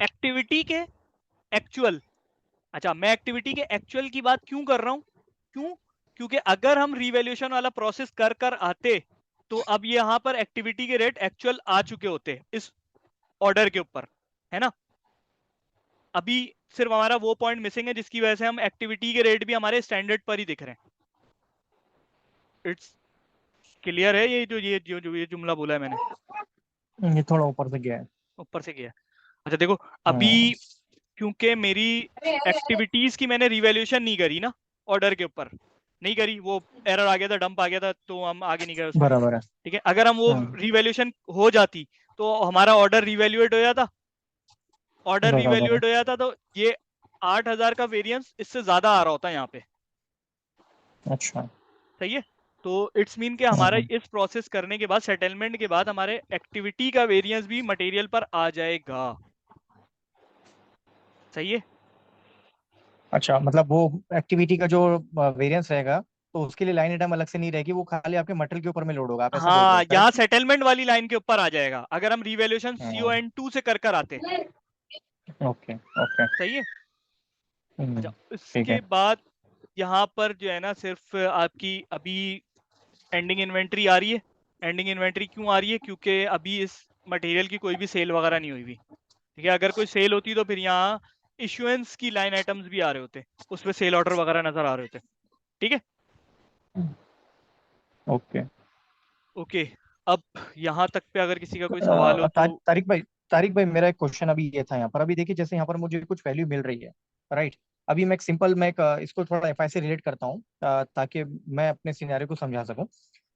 Speaker 1: एक्टिविटी के एक्चुअल। अच्छा, मैं एक्टिविटी के एक्चुअल की बात क्यों कर रहा हूं, क्यों, क्योंकि अगर हम रिवैल्यूएशन वाला प्रोसेस कर कर आते तो अब यहां पर एक्टिविटी के रेट एक्चुअल आ चुके होते इस ऑर्डर के ऊपर, है ना। अभी सिर्फ हमारा वो पॉइंट मिसिंग है जिसकी वजह से हम एक्टिविटी के रेट भी हमारे स्टैंडर्ड पर ही दिख रहे हैं। इट्स क्लियर है, ये जुमला बोला है मैंने,
Speaker 2: है। ये थोड़ा ऊपर से गया है।
Speaker 1: ऊपर से किया है। अच्छा देखो, अभी
Speaker 2: हम्म।
Speaker 1: क्योंकि मेरी एक्टिविटीज की मैंने रिवैल्यूएशन नहीं करी ना ऑर्डर के ऊपर, नहीं करी, वो एरर आ गया था, डंप आ गया था, तो हम आगे नहीं गए उसमें,
Speaker 2: बराबर है।
Speaker 1: ठीक है। अगर हम वो
Speaker 2: हम्म।
Speaker 1: रिवैल्यूएशन हो जाती तो हमारा ऑर्डर रिवैल्यूएट हो जाता, ऑर्डर
Speaker 2: बराबर है।
Speaker 1: रिवैल्यूएट हो जाता तो ये 8000 का वेरिएंस इससे ज्यादा आ रहा होता यहाँ पे,
Speaker 2: अच्छा।
Speaker 1: सही है। तो इट्स मीन के हमारा
Speaker 2: हम्म।
Speaker 1: इस प्रोसेस करने के बाद, सेटलमेंट के बाद, हमारे एक्टिविटी का वेरिएंस भी मटेरियल पर आ जाएगा, सही है।
Speaker 2: अच्छा, मतलब वो एक्टिविटी का जो वेरिएंस रहेगा, तो उसके लिए लाइन आइटम अलग से नहीं रहेगी, वो खाली आपके मटेरियल के ऊपर में लोड होगा, आप ऐसा बोल रहे
Speaker 1: हाँ,
Speaker 2: हो,
Speaker 1: यहाँ
Speaker 2: करेक्ट?
Speaker 1: सेटलमेंट वाली लाइन के ऊपर आ जाएगा अगर हम रिवैल्यूएशन
Speaker 2: हम्म।
Speaker 1: CON2 से कर कर आते,
Speaker 2: ओके ओके।
Speaker 1: सही है। अच्छा,
Speaker 2: ठीक
Speaker 1: इसके
Speaker 2: है।
Speaker 1: बाद यहाँ पर जो है ना सिर्फ आपकी अभी एंडिंग इन्वेंट्री आ रही है। एंडिंग इन्वेंट्री क्यों आ रही है, क्योंकि अभी इस मटेरियल की कोई भी सेल वगैरह नहीं हुई हुई, ठीक है। अगर कोई सेल होती तो फिर यहाँ इशुएंस की लाइन आइटम्स भी आ रहे होते, उसमें सेल ऑर्डर वगैरह नजर आ रहे होते, ठीक है।
Speaker 2: ओके।
Speaker 1: ओके, अब यहाँ तक पे अगर किसी का कोई सवाल हो तो।
Speaker 2: तारिक भाई मेरा एक क्वेश्चन अभी ये था यहाँ पर, अभी देखिए जैसे यहाँ पर मुझे कुछ वैल्यू मिल रही है, राइट? अभी मैं एक सिंपल, मैं इसको थोड़ा एफआई से रिलेट करता हूँ, ताकि मैं अपने सिनेरियो को समझा सकूं।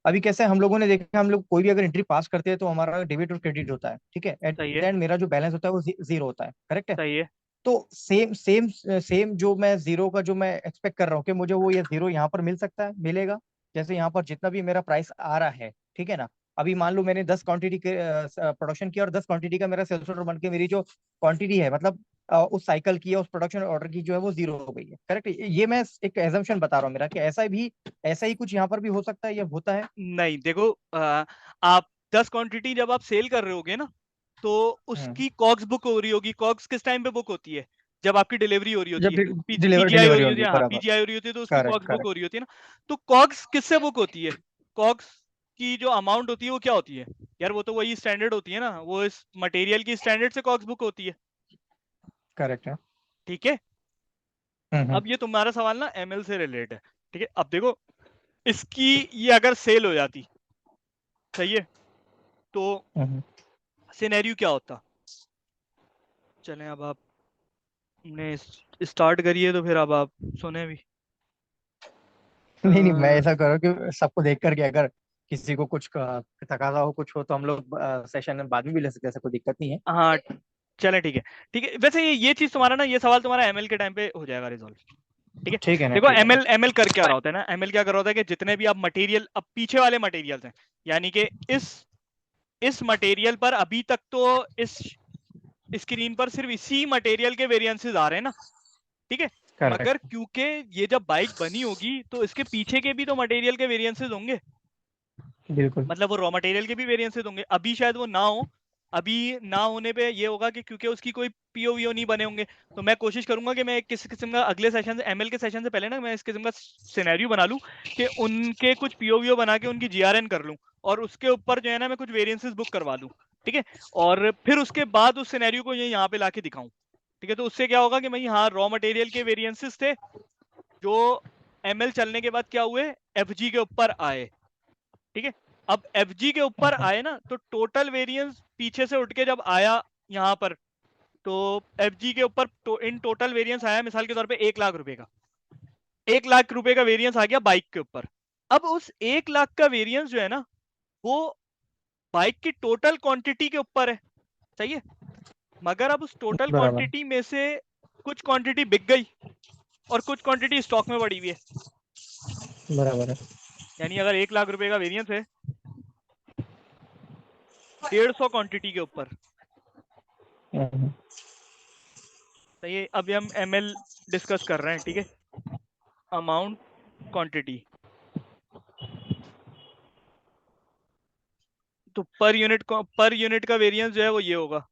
Speaker 2: अभी कैसे हम लोगों ने देखा, हम लोग कोई भी अगर एंट्री पास करते हैं तो हमारा डेबिट और क्रेडिट होता है, ठीक है। एट
Speaker 1: सही
Speaker 2: द
Speaker 1: है,
Speaker 2: एंड मेरा जो बैलेंस होता है वो जीरो होता है, करेक्ट है?
Speaker 1: सही है,
Speaker 2: तो सेम सेम सेम जो मैं जीरो का जो मैं एक्सपेक्ट कर रहा हूँ कि मुझे वो ये जीरो यहाँ पर मिल सकता है, मिलेगा। जैसे यहाँ पर जितना भी मेरा प्राइस आ रहा है, ठीक है ना। अभी मान लो मैंने 10 क्वांटिटी के प्रोडक्शन किया और 10 क्वांटिटी का मेरा सेल्स ऑर्डर बन के मेरी जो क्वांटिटी है, मतलब उस साइकिल की या उस प्रोडक्शन ऑर्डर की जो है वो जीरो हो गई है, करेक्ट? ये मैं एक एजम्पशन बता रहा हूँ मेरा, कि ऐसा ही कुछ यहाँ पर भी हो सकता है या होता है।
Speaker 1: नहीं देखो, आप 10 क्वांटिटी जब आप सेल कर रहे होगे ना, तो
Speaker 2: हम्म।
Speaker 1: उसकी कॉग्स बुक हो रही होगी। कॉग्स किस टाइम पे बुक होती है, जब आपकी डिलीवरी हो रही होती
Speaker 2: जब
Speaker 1: है, पीजीआई हो
Speaker 2: डिलीवरी
Speaker 1: रही होती
Speaker 2: होगी,
Speaker 1: है, हाँ
Speaker 2: बराबर।
Speaker 1: पीजीआई हो रही होती है, तो उसकी
Speaker 2: करेक्ट
Speaker 1: कॉग्स बुक हो
Speaker 2: करेक्ट।
Speaker 1: रही होती है ना। तो कॉग्स किससे बुक होती है, कॉग्स की जो अमाउंट होती है वो क्या होती है यार, वो तो वही स्टैंडर्ड होती है ना, वो इस मटेरियल की स्टैंडर्ड से कॉग्स बुक होती है,
Speaker 2: करेक्ट है।
Speaker 1: ठीक है।
Speaker 2: हम्म।
Speaker 1: अब ये तुम्हारा सवाल ना एमएल से रिलेट है, ठीक है। अब देखो, इसकी ये अगर सेल हो जाती, सही है, तो
Speaker 2: हम्म।
Speaker 1: सिनेरियो क्या होता। चलें, अब आप ने स्टार्ट करिए तो फिर अब आप सुने भी।
Speaker 2: नहीं नहीं, मैं
Speaker 1: अ,
Speaker 2: ऐसा करो कि सबको देख करके अगर किसी को कुछ तकाजा हो, कुछ हो, तो हम लोग सेशन बाद में भी ले सकते हैं, ऐसा कोई दिक्कत नहीं है।
Speaker 1: हाँ, चलें, ठीक है, ठीक है। वैसे ये चीज तुम्हारा ना, ये सवाल तुम्हारा एमएल के टाइम पे हो जाएगा रिजॉल्व, ठीक है।
Speaker 2: ठीक है ना,
Speaker 1: देखो,
Speaker 2: ठीक है ना।
Speaker 1: एमएल एमएल कर क्या रहा होता है ना, एमएल क्या कर रहा होता है कि जितने भी आप मटेरियल, अब पीछे वाले मटेरियल्स हैं, यानी कि इस मटेरियल पर अभी तक तो इस स्क्रीन पर सिर्फ इसी मटेरियल के वेरिएंसेस आ रहे हैं ना, ठीक है। मगर
Speaker 2: करेक्ट।
Speaker 1: क्योंकि ये जब बाइक बनी होगी तो इसके पीछे के भी तो मटेरियल के वेरिएंसेस होंगे,
Speaker 2: बिल्कुल।
Speaker 1: मतलब वो रॉ मटेरियल के भी वेरिएंसेस होंगे, अभी शायद वो ना हो। अभी ना होने पे ये होगा कि क्योंकि उसकी कोई पीओवीओ नहीं बने होंगे, तो मैं कोशिश करूंगा कि मैं किस किस्म का अगले सेशन से, एमएल के सेशन से पहले ना मैं इस किस्म का सिनेरियो बना लूं कि उनके कुछ पीओवीओ बना के उनकी जीआरएन कर लूं और उसके ऊपर जो है ना मैं कुछ वेरिएंसेस बुक करवा दूं, ठीक है, और फिर उसके बाद उस सिनेरियो को ये यहाँ पे लाके दिखाऊं, ठीक है। तो उससे क्या होगा कि भाई हाँ रॉ मटेरियल के वेरिएंसेस थे जो एमएल चलने के बाद क्या हुए, एफजी के ऊपर आए, ठीक है। अब एफजी के ऊपर आए ना तो टोटल वेरिएंस पीछे से उठ के जब आया यहाँ पर, तो एफजी के ऊपर तो इन टोटल वेरिएंस आया मिसाल के तौर पे 1 लाख रुपए का, 1 लाख रुपए का वेरिएंस आ गया बाइक के ऊपर। अब उस 1 लाख का वेरिएंस जो है ना वो बाइक की टोटल क्वांटिटी के ऊपर है, सही है। मगर अब उस टोटल
Speaker 2: बराबर
Speaker 1: क्वांटिटी में से कुछ क्वांटिटी बिक गई और कुछ क्वांटिटी स्टॉक में पड़ी हुई है,
Speaker 2: बराबर है।
Speaker 1: यानी अगर 1 लाख रुपए का वेरिएंस है 150 क्वांटिटी के ऊपर, सही है। अभी हम एमएल डिस्कस कर रहे हैं, ठीक है, अमाउंट क्वांटिटी, तो पर यूनिट का वेरिएंस जो है वो ये होगा,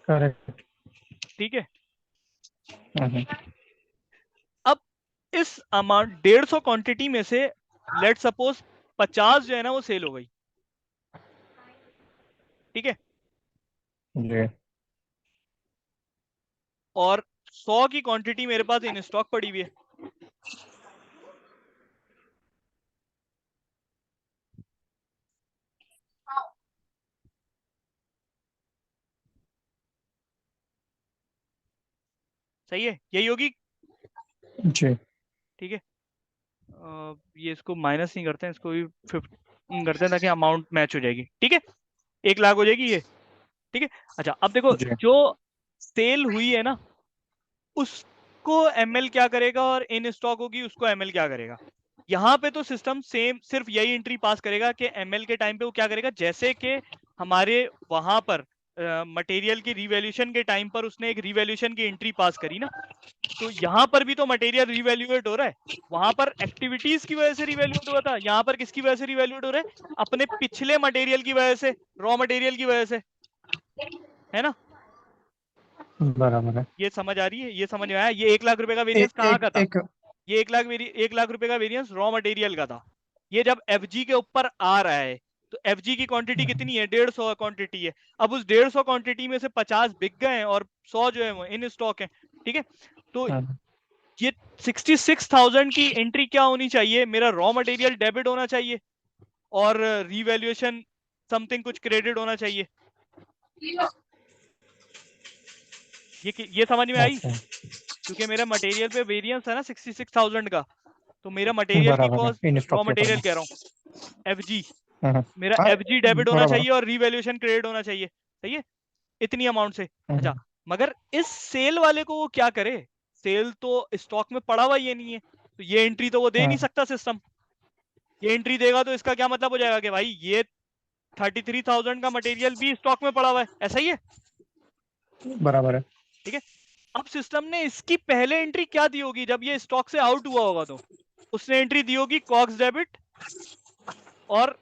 Speaker 2: करेक्ट।
Speaker 1: ठीक है। अब इस अमाउंट 150 क्वांटिटी में से लेट सपोज 50 जो है ना वो सेल हो गई, ठीक है,
Speaker 2: जी
Speaker 1: और 100 की क्वांटिटी मेरे पास इन स्टॉक पड़ी हुई है, सही है, यही होगी,
Speaker 2: जी
Speaker 1: ठीक है। ये इसको माइनस नहीं करते हैं, इसको भी 15 करते हैं ताकि अमाउंट मैच हो जाएगी, ठीक है, 1 लाख हो जाएगी ये, ठीक है। अच्छा अब देखो
Speaker 2: जी
Speaker 1: जो सेल हुई है ना उसको एमएल क्या करेगा और इन स्टॉक होगी उसको एमएल क्या करेगा। यहाँ पे तो सिस्टम सेम सिर्फ यही एंट्री पास करेगा कि एमएल के टाइम पे वो क्या करेगा, जैसे कि हमारे वहां पर मटेरियल की रिवैल्यूएशन के टाइम पर उसने एक रिवैल्यूएशन की एंट्री पास करी ना, तो यहाँ पर भी तो मटेरियल रिवैल्यूएट हो रहा है, वहां पर एक्टिविटीज की वजह से रिवैल्यूएट हुआ था, यहाँ पर किसकी वजह से रिवैल्यूएट हो रहा है, अपने पिछले मटेरियल की वजह से, रॉ मटेरियल की वजह से, है ना।
Speaker 2: बराबर है।
Speaker 1: ये समझ आ रही है, ये समझ में आया, ये 1 लाख रुपए का वेरिएंस कहाँ
Speaker 2: एक
Speaker 1: का था,
Speaker 2: एक
Speaker 1: ये 1 लाख रुपए का वेरिएंस रॉ मटेरियल का था। ये जब एफजी के ऊपर आ रहा है तो एफजी की क्वांटिटी कितनी है, 150 क्वांटिटी है। अब उस 150 क्वांटिटी में से 50 बिक गए हैं और 100 जो है वो इन स्टॉक है, ठीक है। तो ये 66,000 की एंट्री क्या होनी चाहिए, मेरा रॉ मटेरियल डेबिट होना चाहिए और रिवैल्यूएशन समथिंग कुछ क्रेडिट होना चाहिए। ये समझ में आई,
Speaker 2: अच्छा
Speaker 1: क्योंकि मेरा मटेरियल पे वेरिएंस है ना 66,000 का, तो मेरा मटेरियल की
Speaker 2: बराबर है,
Speaker 1: कॉस्ट,
Speaker 2: इन
Speaker 1: रॉ
Speaker 2: स्टॉक के ऊपर
Speaker 1: मटेरियल
Speaker 2: में।
Speaker 1: कह रहा हूँ एफजी,
Speaker 2: हाँ
Speaker 1: मेरा
Speaker 2: हाँ,
Speaker 1: एफजी डेबिट होना
Speaker 2: बराबर है।
Speaker 1: चाहिए और रिवैल्यूएशन क्रेडिट होना चाहिए, सही है, इतनी अमाउंट से। अच्छा मगर इस सेल वाले को वो क्या करे, सेल तो स्टॉक में पड़ा हुआ ये नहीं है, तो ये एंट्री तो वो दे नहीं सकता सिस्टम। ये एंट्री देगा तो इसका क्या मतलब हो जाएगा कि भाई ये 33,000 का मटेरियल भी स्टॉक में पड़ा हुआ है, ऐसा ही है,
Speaker 2: बराबर है।
Speaker 1: ठीक है। अब सिस्टम ने इसकी पहले एंट्री क्या दी होगी, जब ये स्टॉक से आउट हुआ होगा तो उसने एंट्री दी होगी कॉक्स डेबिट और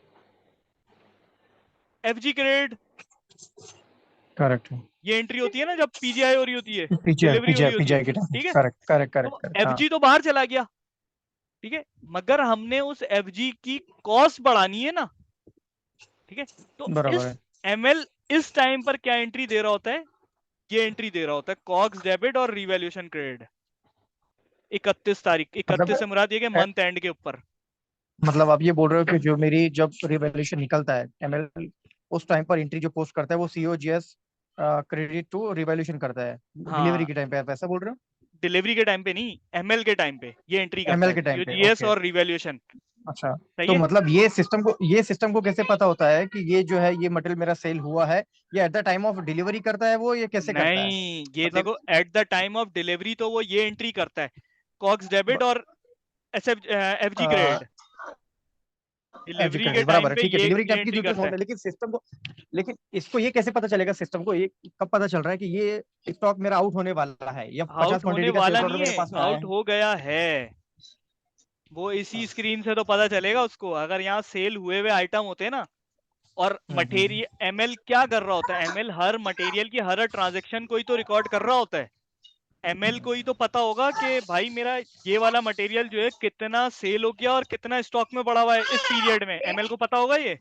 Speaker 1: एफजी क्रेडिट,
Speaker 2: करेक्ट है।
Speaker 1: ये एंट्री होती है ना जब पीजीआई हो रही होती है,
Speaker 2: पीजीआई
Speaker 1: डिलीवरी हो
Speaker 2: पीजीआई
Speaker 1: रही होती है,
Speaker 2: पीजीआई के टाइम,
Speaker 1: ठीक है।
Speaker 2: करेक्ट करेक्ट
Speaker 1: तो
Speaker 2: करेक्ट करेक्ट। हाँ
Speaker 1: एफजी तो बाहर चला गया, ठीक है, मगर हमने उस एफजी की कॉस्ट बढ़ानी है ना, ठीक है। तो
Speaker 2: बराबर
Speaker 1: इस
Speaker 2: है।
Speaker 1: एमएल इस टाइम पर क्या एंट्री दे रहा होता है, ये एंट्री दे रहा होता है कॉक्स डेबिट और रिवैल्यूएशन क्रेडिट 31 तारीख, 31
Speaker 2: मतलब
Speaker 1: से मुराद ये कि
Speaker 2: ए-
Speaker 1: मंथ एंड के ऊपर।
Speaker 2: मतलब आप ये बोल रहे हो कि जो मेरी जब रिवैल्यूएशन निकलता है एमएल, उस टाइम पर एंट्री जो पोस्ट करता है वो सीओजीएस क्रेडिट टू रिवैल्यूएशन करता है डिलीवरी
Speaker 1: हाँ
Speaker 2: के टाइम पे, आप ऐसा बोल रहे हो?
Speaker 1: डिलीवरी के टाइम पे नहीं, एमएल के टाइम पे ये एंट्री करता
Speaker 2: एमएल
Speaker 1: है
Speaker 2: के टाइम पे,
Speaker 1: सीओजीएस
Speaker 2: ओके।
Speaker 1: और रिवैल्यूएशन,
Speaker 2: अच्छा,
Speaker 1: सही
Speaker 2: तो
Speaker 1: है।
Speaker 2: मतलब ये सिस्टम को कैसे पता होता है कि ये जो है ये मटेरियल मेरा सेल हुआ है, ये at the time of delivery करता है वो, ये कैसे करता है?
Speaker 1: नहीं ये
Speaker 2: मतलब
Speaker 1: देखो at the time of delivery तो वो ये एंट्री करता है कॉक्स डेबिट और एफजी क्रेडिट,
Speaker 2: एफजी
Speaker 1: डिलीवरी के
Speaker 2: क्रेडिट,
Speaker 1: टाइम
Speaker 2: बराबर है,
Speaker 1: पे
Speaker 2: ठीक है,
Speaker 1: ये
Speaker 2: डिलीवरी टाइम की
Speaker 1: एंट्री
Speaker 2: ड्यूटी
Speaker 1: करता
Speaker 2: होता
Speaker 1: है।
Speaker 2: है, लेकिन सिस्टम को, लेकिन इसको ये कैसे पता चलेगा, सिस्टम को ये कब पता चल रहा है कि ये स्टॉक मेरा आउट होने वाला है, या 50
Speaker 1: आउट होने
Speaker 2: क्वांटिटी का सेल्स
Speaker 1: वाला
Speaker 2: ऑर्डर
Speaker 1: नहीं
Speaker 2: मेरे
Speaker 1: है,
Speaker 2: पास में आया
Speaker 1: आउट
Speaker 2: है?
Speaker 1: हो गया है, वो इसी स्क्रीन से तो पता चलेगा उसको। अगर यहाँ सेल हुए हुए आइटम होते हैं ना और मटेरियल एमएल क्या कर रहा होता है, एमएल हर मटेरियल की हर ट्रांजेक्शन को ही तो रिकॉर्ड कर रहा होता है। एमएल को ही तो पता होगा कि भाई मेरा ये वाला मटेरियल जो है कितना सेल हो गया और कितना स्टॉक में पड़ा हुआ है इस पीरियड में, एमएल को पता होगा ये।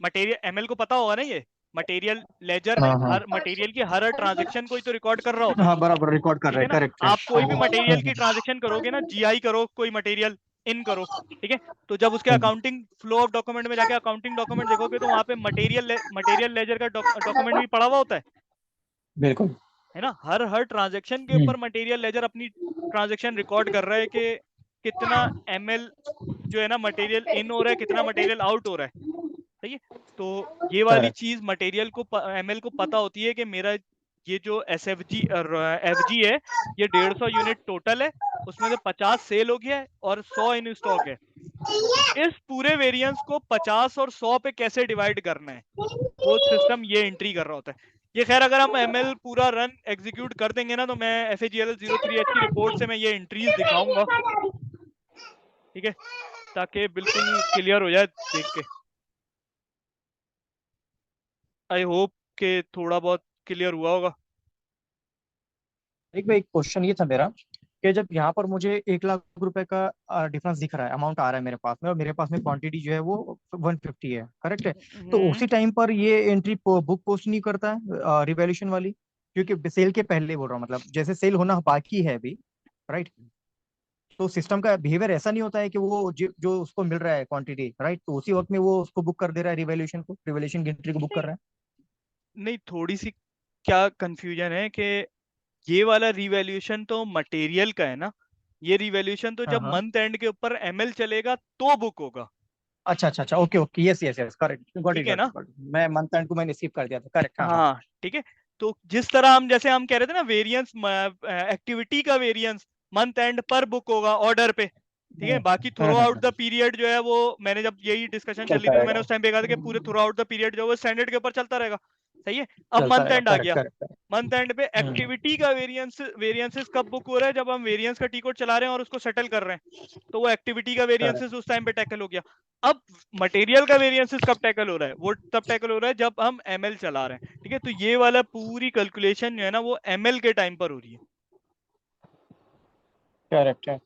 Speaker 1: मटेरियल एमएल को पता होगा ना, ये मटेरियल लेजर हर मटेरियल की हर ट्रांजेक्शन को ही तो रिकॉर्ड कर रहा होता है।
Speaker 2: हाँ बराबर रिकॉर्ड कर रहे हैं, करेक्ट।
Speaker 1: आप कोई भी मटेरियल की ट्रांजेक्शन करोगे ना, जीआई करो, कोई मटेरियल इन करो, ठीक है, तो जब उसके अकाउंटिंग फ्लो ऑफ डॉक्यूमेंट में जाके अकाउंटिंग डॉक्यूमेंट देखोगे तो वहां पे मटेरियल लेजर का डॉक्यूमेंट भी पड़ा हुआ होता है,
Speaker 2: बिल्कुल
Speaker 1: है ना। हर ट्रांजेक्शन के ऊपर मटेरियल लेजर अपनी ट्रांजेक्शन रिकॉर्ड कर रहा है कि कितना एमएल जो है ना मटेरियल इन हो रहा है, कितना मटेरियल आउट हो रहा है, सही है। तो ये वाली चीज मटेरियल को एमएल को पता होती है कि मेरा ये जो एफजी है ये 150 यूनिट टोटल है, उसमें से 50 सेल हो गया है और 100 इन स्टॉक है। तो इस पूरे वेरिएंस को 50 और 100 पे कैसे डिवाइड करना है, वो सिस्टम ये एंट्री कर रहा होता है। ये खैर अगर हम एमएल पूरा रन एग्जीक्यूट कर देंगे ना, तो मैं FAGL 03H की रिपोर्ट से मैं ये एंट्रीज दिखाऊंगा, ठीक है, ताकि बिल्कुल क्लियर हो जाए देख के। आई होप कि थोड़ा बहुत क्लियर हुआ होगा।
Speaker 2: एक भाई क्वेश्चन ये था मेरा कि जब यहाँ पर मुझे 1 लाख रुपए का डिफरेंस दिख रहा है, अमाउंट आ रहा है मेरे पास में, और मेरे पास में क्वांटिटी जो है वो 150 है, करेक्ट है, तो उसी टाइम पर ये एंट्री बुक पोस्ट नहीं करता है रिवैल्यूएशन वाली? क्योंकि सेल के पहले बोल रहा हूँ, मतलब जैसे सेल होना बाकी है अभी, राइट, तो सिस्टम का बिहेवियर ऐसा नहीं होता है कि वो जो उसको मिल रहा है क्वांटिटी, राइट, तो उसी वक्त में वो उसको बुक कर दे रहा है, रिवैल्यूएशन की एंट्री को बुक कर रहा है?
Speaker 1: नहीं, थोड़ी सी क्या कंफ्यूजन है कि ये वाला रिवैल्यूएशन तो मटेरियल का है ना, ये रिवैल्यूएशन तो
Speaker 2: हाँ
Speaker 1: जब
Speaker 2: हाँ,
Speaker 1: मंथ एंड के ऊपर एमएल चलेगा तो बुक होगा,
Speaker 2: अच्छा अच्छा अच्छा, okay okay, yes yes yes, correct, got it
Speaker 1: ठीक है
Speaker 2: गॉट
Speaker 1: ना।
Speaker 2: इट गॉट इट, मैं मंथ एंड को मैंने स्किप कर दिया था, करेक्ट, हाँ हाँ।
Speaker 1: हाँ ठीक है, तो जिस तरह हम जैसे हम कह रहे थे ना वेरिएंस, एक्टिविटी का वेरिएंस मंथ एंड पर बुक होगा ऑर्डर पे, ठीक है, बाकी थ्रू आउट द पीरियड जो है वो, मैंने जब यही डिस्कशन चल रही
Speaker 2: चलता
Speaker 1: थी तो मैंने
Speaker 2: रहेगा,
Speaker 1: उस टाइम पे कहा था कि पूरे थ्रू आउट द पीरियड जो है वो स्टैंडर्ड के ऊपर चलता रहेगा, सही है। अब
Speaker 2: चलता
Speaker 1: मंथ
Speaker 2: रहेगा,
Speaker 1: एंड आ
Speaker 2: करेक्ट
Speaker 1: गया,
Speaker 2: करेक्ट करेक्ट।
Speaker 1: मंथ एंड पे एक्टिविटी का वेरिएंसेस कब बुक हो रहा है, जब हम वेरिएंस का टी कोड चला रहे हैं और उसको सेटल कर रहे हैं, तो वो एक्टिविटी का वेरिएंसेस उस टाइम पे टैकल हो गया। अब मटेरियल का वेरिएंसेस कब टैकल हो रहा है, वो तब टैकल हो रहा है जब हम एमएल चला रहे हैं, ठीक है, तो ये वाला पूरी कैलकुलेशन जो है ना वो एमएल के टाइम पर हो रही है,
Speaker 2: करेक्ट है,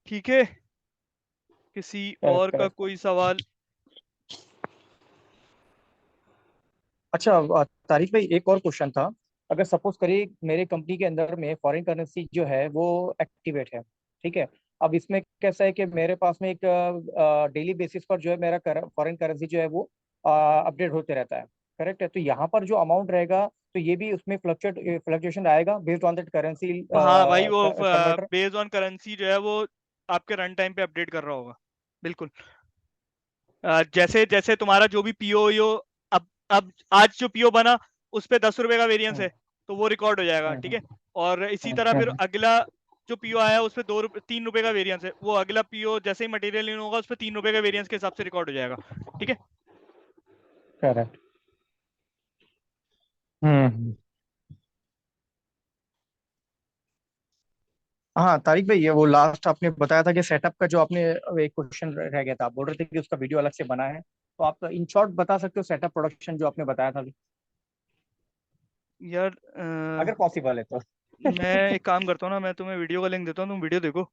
Speaker 1: ठीक है। किसी
Speaker 2: करेक्ट
Speaker 1: और का
Speaker 2: करेक्ट।
Speaker 1: कोई सवाल?
Speaker 2: अच्छा तारिक भाई, एक और क्वेश्चन था। अगर सपोज करिए मेरे कंपनी के अंदर में फॉरेन करेंसी जो है वो एक्टिवेट है, ठीक है, अब इसमें कैसा है कि मेरे पास में एक डेली बेसिस पर जो है मेरा फॉरेन करेंसी जो है वो अपडेट होते रहता है, करेक्ट है, तो यहाँ पर जो अमाउंट रहेगा तो ये भी उसमें फ्लक्चुएशन आएगा बेस्ड ऑन दैट करेंसी
Speaker 1: हाँ भाई, वो
Speaker 2: कन्वर्टर?
Speaker 1: बेस्ड ऑन करेंसी जो है वो आपके रन टाइम पे अपडेट कर रहा होगा, बिल्कुल। जैसे जैसे तुम्हारा जो भी पीओ यो, अब आज जो पीओ बना उस पे 10 रुपए का वेरिएंस है, तो वो रिकॉर्ड हो जाएगा, ठीक है। और इसी तरह फिर अगला जो पीओ आया उस पे 3 रुपए का वेरिएंस है, वो अगला पीओ जैसे ही मटेरियल इन होगा उस पे 3 रुपए का वेरिएंस के हिसाब से रिकॉर्ड हो जाएगा, ठीक है।
Speaker 2: करेक्ट। हम्म। हाँ तारिक भाई, ये वो लास्ट आपने बताया था कि सेटअप का जो आपने एक क्वेश्चन रह गया था, आप बोल रहे थे कि उसका वीडियो अलग से बना है, तो आप इन शॉर्ट बता सकते हो सेटअप प्रोडक्शन जो आपने बताया था अभी,
Speaker 1: यार
Speaker 2: अगर पॉसिबल है तो?
Speaker 1: मैं एक काम करता हूँ ना, मैं तुम्हें वीडियो का लिंक देता हूँ, तुम वीडियो देखो,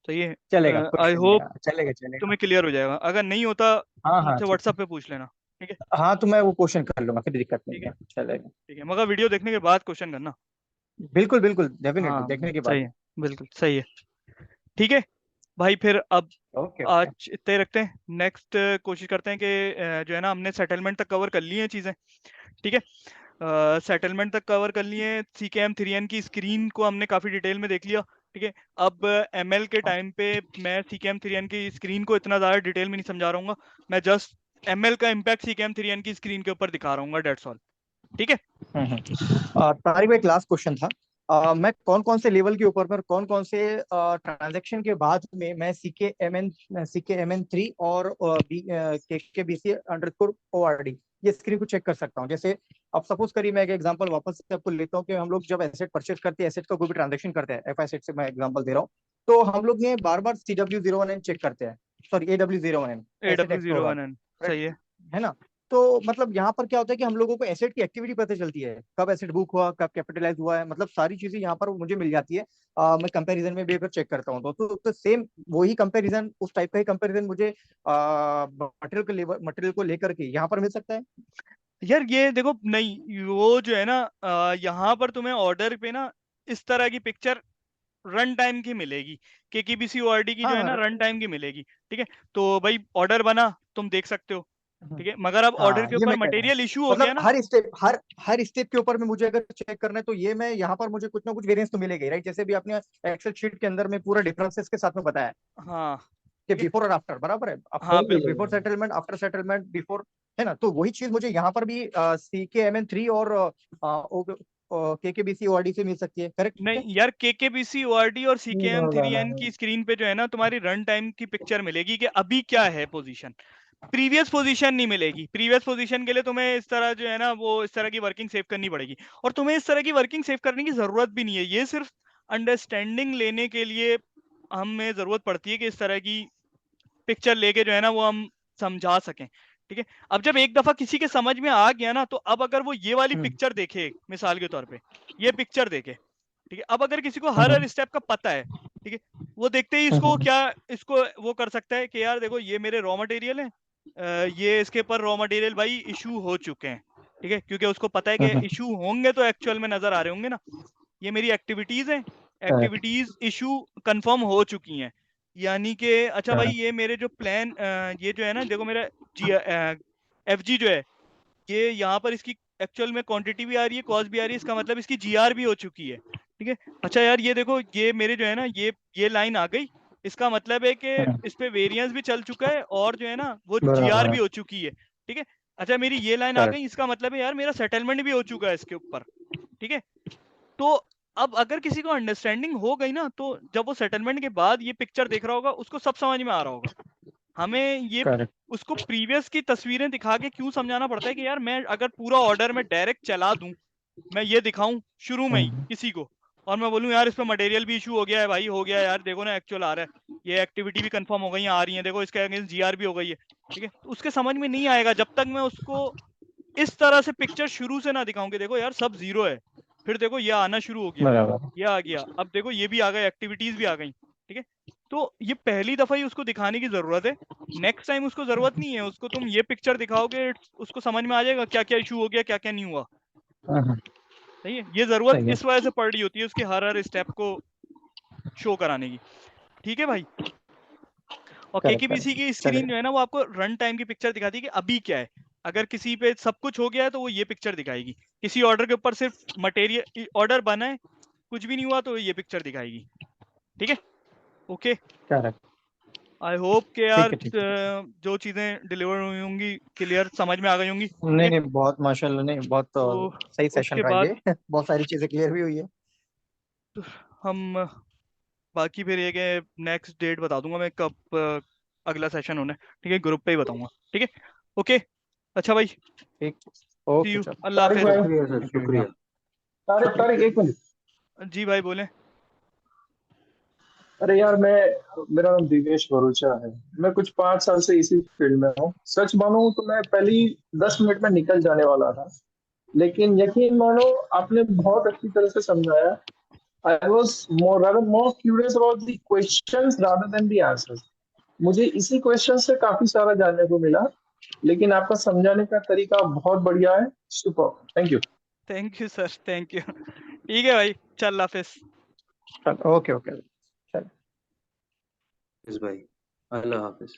Speaker 1: सही
Speaker 2: चलेगा,
Speaker 1: है। आई
Speaker 2: क्वेश्चन नहीं
Speaker 1: होप
Speaker 2: है, चलेगा चलेगा।
Speaker 1: तुम्हें क्लियर हो जाएगा, अगर नहीं होता
Speaker 2: हाँ हाँ
Speaker 1: मुझसे
Speaker 2: ठीक है।
Speaker 1: व्हाट्सएप पे पूछ लेना, ठीक है।
Speaker 2: हाँ तो मैं वो क्वेश्चन कर लूंगा, फिर दिक्कत नहीं
Speaker 1: ठीक है,
Speaker 2: है, चलेगा।
Speaker 1: ठीक है, मगर वीडियो देखने के बाद क्वेश्चन करना।
Speaker 2: बिल्कुल बिल्कुल, डेफिनेटली
Speaker 1: हाँ
Speaker 2: देखने के बाद
Speaker 1: सही
Speaker 2: ही।
Speaker 1: है, बिल्कुल सही है, ठीक है भाई। फिर अब
Speaker 2: ओके ओके।
Speaker 1: आज इतने ही रखते हैं, नेक्स्ट कोशिश करते हैं कि जो है ना हमने सेटलमेंट तक कवर कर ली हैं चीज़ें, ठीक है। सेटलमेंट तक कवर कर लिए, CKM3N की स्क्रीन को हमने काफ़ी डिटेल में देख लिया, ठीक है। अब ML के टाइम पे मैं CKM3N की स्क्रीन को इतना ज़्यादा डिटेल में नहीं समझा रहा हूँ, मैं जस्ट ML का इम्पैक्ट CKM3N की स्क्रीन के ऊपर दिखा रहा हूँ, डेट्स ऑल, ठीक है।
Speaker 2: तारिक भाई, एक लास्ट क्वेश्चन था। मैं कौन कौन से लेवल के ऊपर पर कौन कौन से ट्रांजैक्शन के बाद में मैं CKMN3 और KBC_ORD ये स्क्रीन को चेक कर सकता हूँ? जैसे अब सपोज करिए, मैं एक एग्जांपल वापस से आपको लेता हूँ कि हम लोग जब एसेट परचेज करते हैं, एसेट का कोई भी ट्रांजेक्शन करते हैं, एफ एसेट से मैं एग्जांपल दे रहा हूँ, तो हम लोग ये बार बार CW01N चेक करते हैं, सॉरी AW01N
Speaker 1: AW01N सही
Speaker 2: है ना। तो मतलब यहाँ पर क्या होता है कि हम लोगों को एसेट की एक्टिविटी पता चलती है, कब एसेट बुक हुआ, कब कैपिटलाइज हुआ है, मतलब सारी चीजें यहाँ पर मुझे मिल जाती है। मैं कंपैरिजन में भी अगर चेक करता हूँ तो सेम वही कंपैरिजन, उस टाइप का ही कंपैरिजन मुझे मटेरियल को लेकर के यहाँ पर मिल सकता है।
Speaker 1: यार। ये देखो नहीं, वो जो है ना यहाँ पर तुम्हें ऑर्डर पे ना इस तरह की पिक्चर रन टाइम की मिलेगी। केकेबीसी ओआरडी की जो
Speaker 2: हाँ
Speaker 1: है ना
Speaker 2: हाँ
Speaker 1: रन टाइम की मिलेगी। ठीक है, तो भाई ऑर्डर बना तुम देख सकते हो। ठीक है, मगर अब ऑर्डर
Speaker 2: हाँ,
Speaker 1: के
Speaker 2: ये
Speaker 1: ऊपर
Speaker 2: मैं कह रहा हूँ।
Speaker 1: मटेरियल इशू हो गया
Speaker 2: मतलब
Speaker 1: ना।
Speaker 2: हर स्टेप के ऊपर में मुझे अगर चेक करना है तो ये मैं यहाँ पर मुझे कुछ ना कुछ वेरिएंस तो मिलेगा, राइट? जैसे भी आपने एक्सेल शीट के अंदर में पूरा डिफरेंसेस के साथ में बताया
Speaker 1: हाँ
Speaker 2: कि
Speaker 1: ठीक है।
Speaker 2: बिफोर और आफ्टर, बराबर है।
Speaker 1: हाँ
Speaker 2: before settlement, after settlement, before, है ना। तो वही चीज मुझे यहाँ पर भी CKMN3 और KKBC ORD से मिल सकती है, करेक्ट है?
Speaker 1: नहीं यार, केकेबीसी ओआरडी और CKM3N की स्क्रीन पे जो है ना तुम्हारी रन टाइम की पिक्चर मिलेगी कि अभी क्या है पोजीशन। प्रीवियस पोजीशन नहीं मिलेगी। प्रीवियस पोजीशन के लिए तुम्हें इस तरह जो है ना वो इस तरह की वर्किंग सेव करनी पड़ेगी, और तुम्हें इस तरह की वर्किंग सेव करने की जरूरत भी नहीं है। ये सिर्फ अंडरस्टैंडिंग लेने के लिए हमें जरूरत पड़ती है कि इस तरह की पिक्चर लेके जो है ना वो हम समझा सकें। ठीक है, अब जब एक दफा किसी के समझ में आ गया ना, तो अब अगर वो ये वाली पिक्चर देखे मिसाल के तौर पे, ये पिक्चर देखे, ठीक है, अब अगर किसी को हर स्टेप का पता है, ठीक है, वो देखते ही इसको क्या, इसको वो कर सकता है कि यार देखो ये मेरे रॉ मटेरियल है, ये इसके पर रॉ मटेरियल भाई इशू हो चुके हैं। ठीक है, क्योंकि उसको पता है कि इशू होंगे तो एक्चुअल में नजर आ रहे होंगे ना। ये मेरी एक्टिविटीज हैं, एक्टिविटीज इशू कंफर्म हो चुकी हैं, यानी कि अच्छा भाई ये मेरे जो प्लान, ये जो है ना देखो मेरा जी FG जो है, ये यहाँ पर इसकी एक्चुअल में क्वांटिटी भी आ रही है, कॉस्ट भी आ रही है, इसका मतलब इसकी GR भी हो चुकी है। ठीक है, अच्छा यार ये देखो ये मेरे जो है ना ये लाइन आ गई, इसका मतलब है कि इस पे वेरिएंस भी चल चुका है और जो है ना वो GR भी हो चुकी है। ठीक है, अच्छा मेरी ये लाइन आ गई, इसका मतलब है यार मेरा सेटलमेंट भी हो चुका है इसके ऊपर। ठीक है, तो अब अगर किसी को अंडरस्टैंडिंग हो गई ना, तो जब वो सेटलमेंट के बाद ये पिक्चर देख रहा होगा उसको सब समझ में आ रहा होगा। हमें ये उसको प्रीवियस की तस्वीरें दिखा के क्यों समझाना पड़ता है कि यार मैं अगर पूरा ऑर्डर में डायरेक्ट चला दूं, मैं ये दिखाऊं शुरू में ही किसी को, और मैं बोलूं यार इस पे मटेरियल भी इशू हो गया है भाई, हो गया यार देखो ना एक्चुअल आ रहा है, ये एक्टिविटी भी कंफर्म हो गई है, आ रही है, देखो इसके अगेंस्ट GR भी हो गई है। ठीक है, तो उसके समझ में नहीं आएगा जब तक मैं उसको इस तरह से पिक्चर शुरू से ना दिखाऊं कि देखो यार सब जीरो है, फिर देखो ये आना शुरू हो गया, ये आ गया, अब देखो ये भी आ गया, एक्टिविटीज भी आ गई। ठीक है, तो ये पहली दफा ही उसको दिखाने की जरूरत है। नेक्स्ट टाइम उसको जरूरत नहीं है, उसको तुम ये पिक्चर दिखाओगे उसको समझ में आ जाएगा क्या क्या इशू हो गया, क्या क्या नहीं हुआ। सही है, ये जरूरत इस वजह से पड़ रही होती है उसके हर स्टेप को शो कराने की। ठीक है भाई, और केकेबीसी की स्क्रीन जो है ना वो आपको रन टाइम की पिक्चर दिखाती है कि अभी क्या है। अगर किसी पे सब कुछ हो गया है तो वो ये पिक्चर दिखाएगी, किसी ऑर्डर के ऊपर सिर्फ मटेरियल ऑर्डर बना है कुछ भी नहीं हुआ तो ये पिक्चर दिखाएगी। ठीक है, ओके, आई होप के यार जो चीजें डिलीवर हुई होंगी क्लियर समझ में आ गई होंगी।
Speaker 2: नहीं नहीं, बहुत माशाल्लाह, नहीं बहुत
Speaker 1: तो
Speaker 2: सही सेशन
Speaker 1: उसके
Speaker 2: रहा
Speaker 1: बाद
Speaker 2: ये बहुत सारी चीजें क्लियर भी हुई है।
Speaker 1: हम बाकी फिर ये कि नेक्स्ट डेट बता दूंगा मैं कब अगला सेशन होना है। ठीक है, ग्रुप पे ही बताऊंगा। ठीक है, ओके, अच्छा भाई,
Speaker 2: ठीक,
Speaker 1: सी
Speaker 2: ओके,
Speaker 1: यू,
Speaker 2: चलो,
Speaker 1: अल्लाह
Speaker 4: तारिक
Speaker 1: हाफिज।
Speaker 4: भाई,
Speaker 3: शुक्रिया सर, शुक्रिया।
Speaker 4: तारिक एक मिनट।
Speaker 1: जी भाई बोले।
Speaker 4: अरे यार, मेरा नाम दिवेश भरूचा है। मैं कुछ 5 साल से इसी फील्ड में हूँ। सच मानूं तो मैं पहली 10 मिनट में निकल जाने वाला था, लेकिन यकीन मानो आपने बहुत अच्छी तरह से समझाया। I was more curious about the questions rather than the answers. मुझे इसी क्वेश्चन से काफी सारा जानने को मिला, लेकिन आपका समझाने का तरीका बहुत बढ़िया है। Super, thank you.
Speaker 1: Thank you sir, thank you. ठीक है भाई, चल अल्लाह हाफिज।
Speaker 2: चलो, ओके ओके, चलो।
Speaker 3: भाई, अल्लाह हाफिज।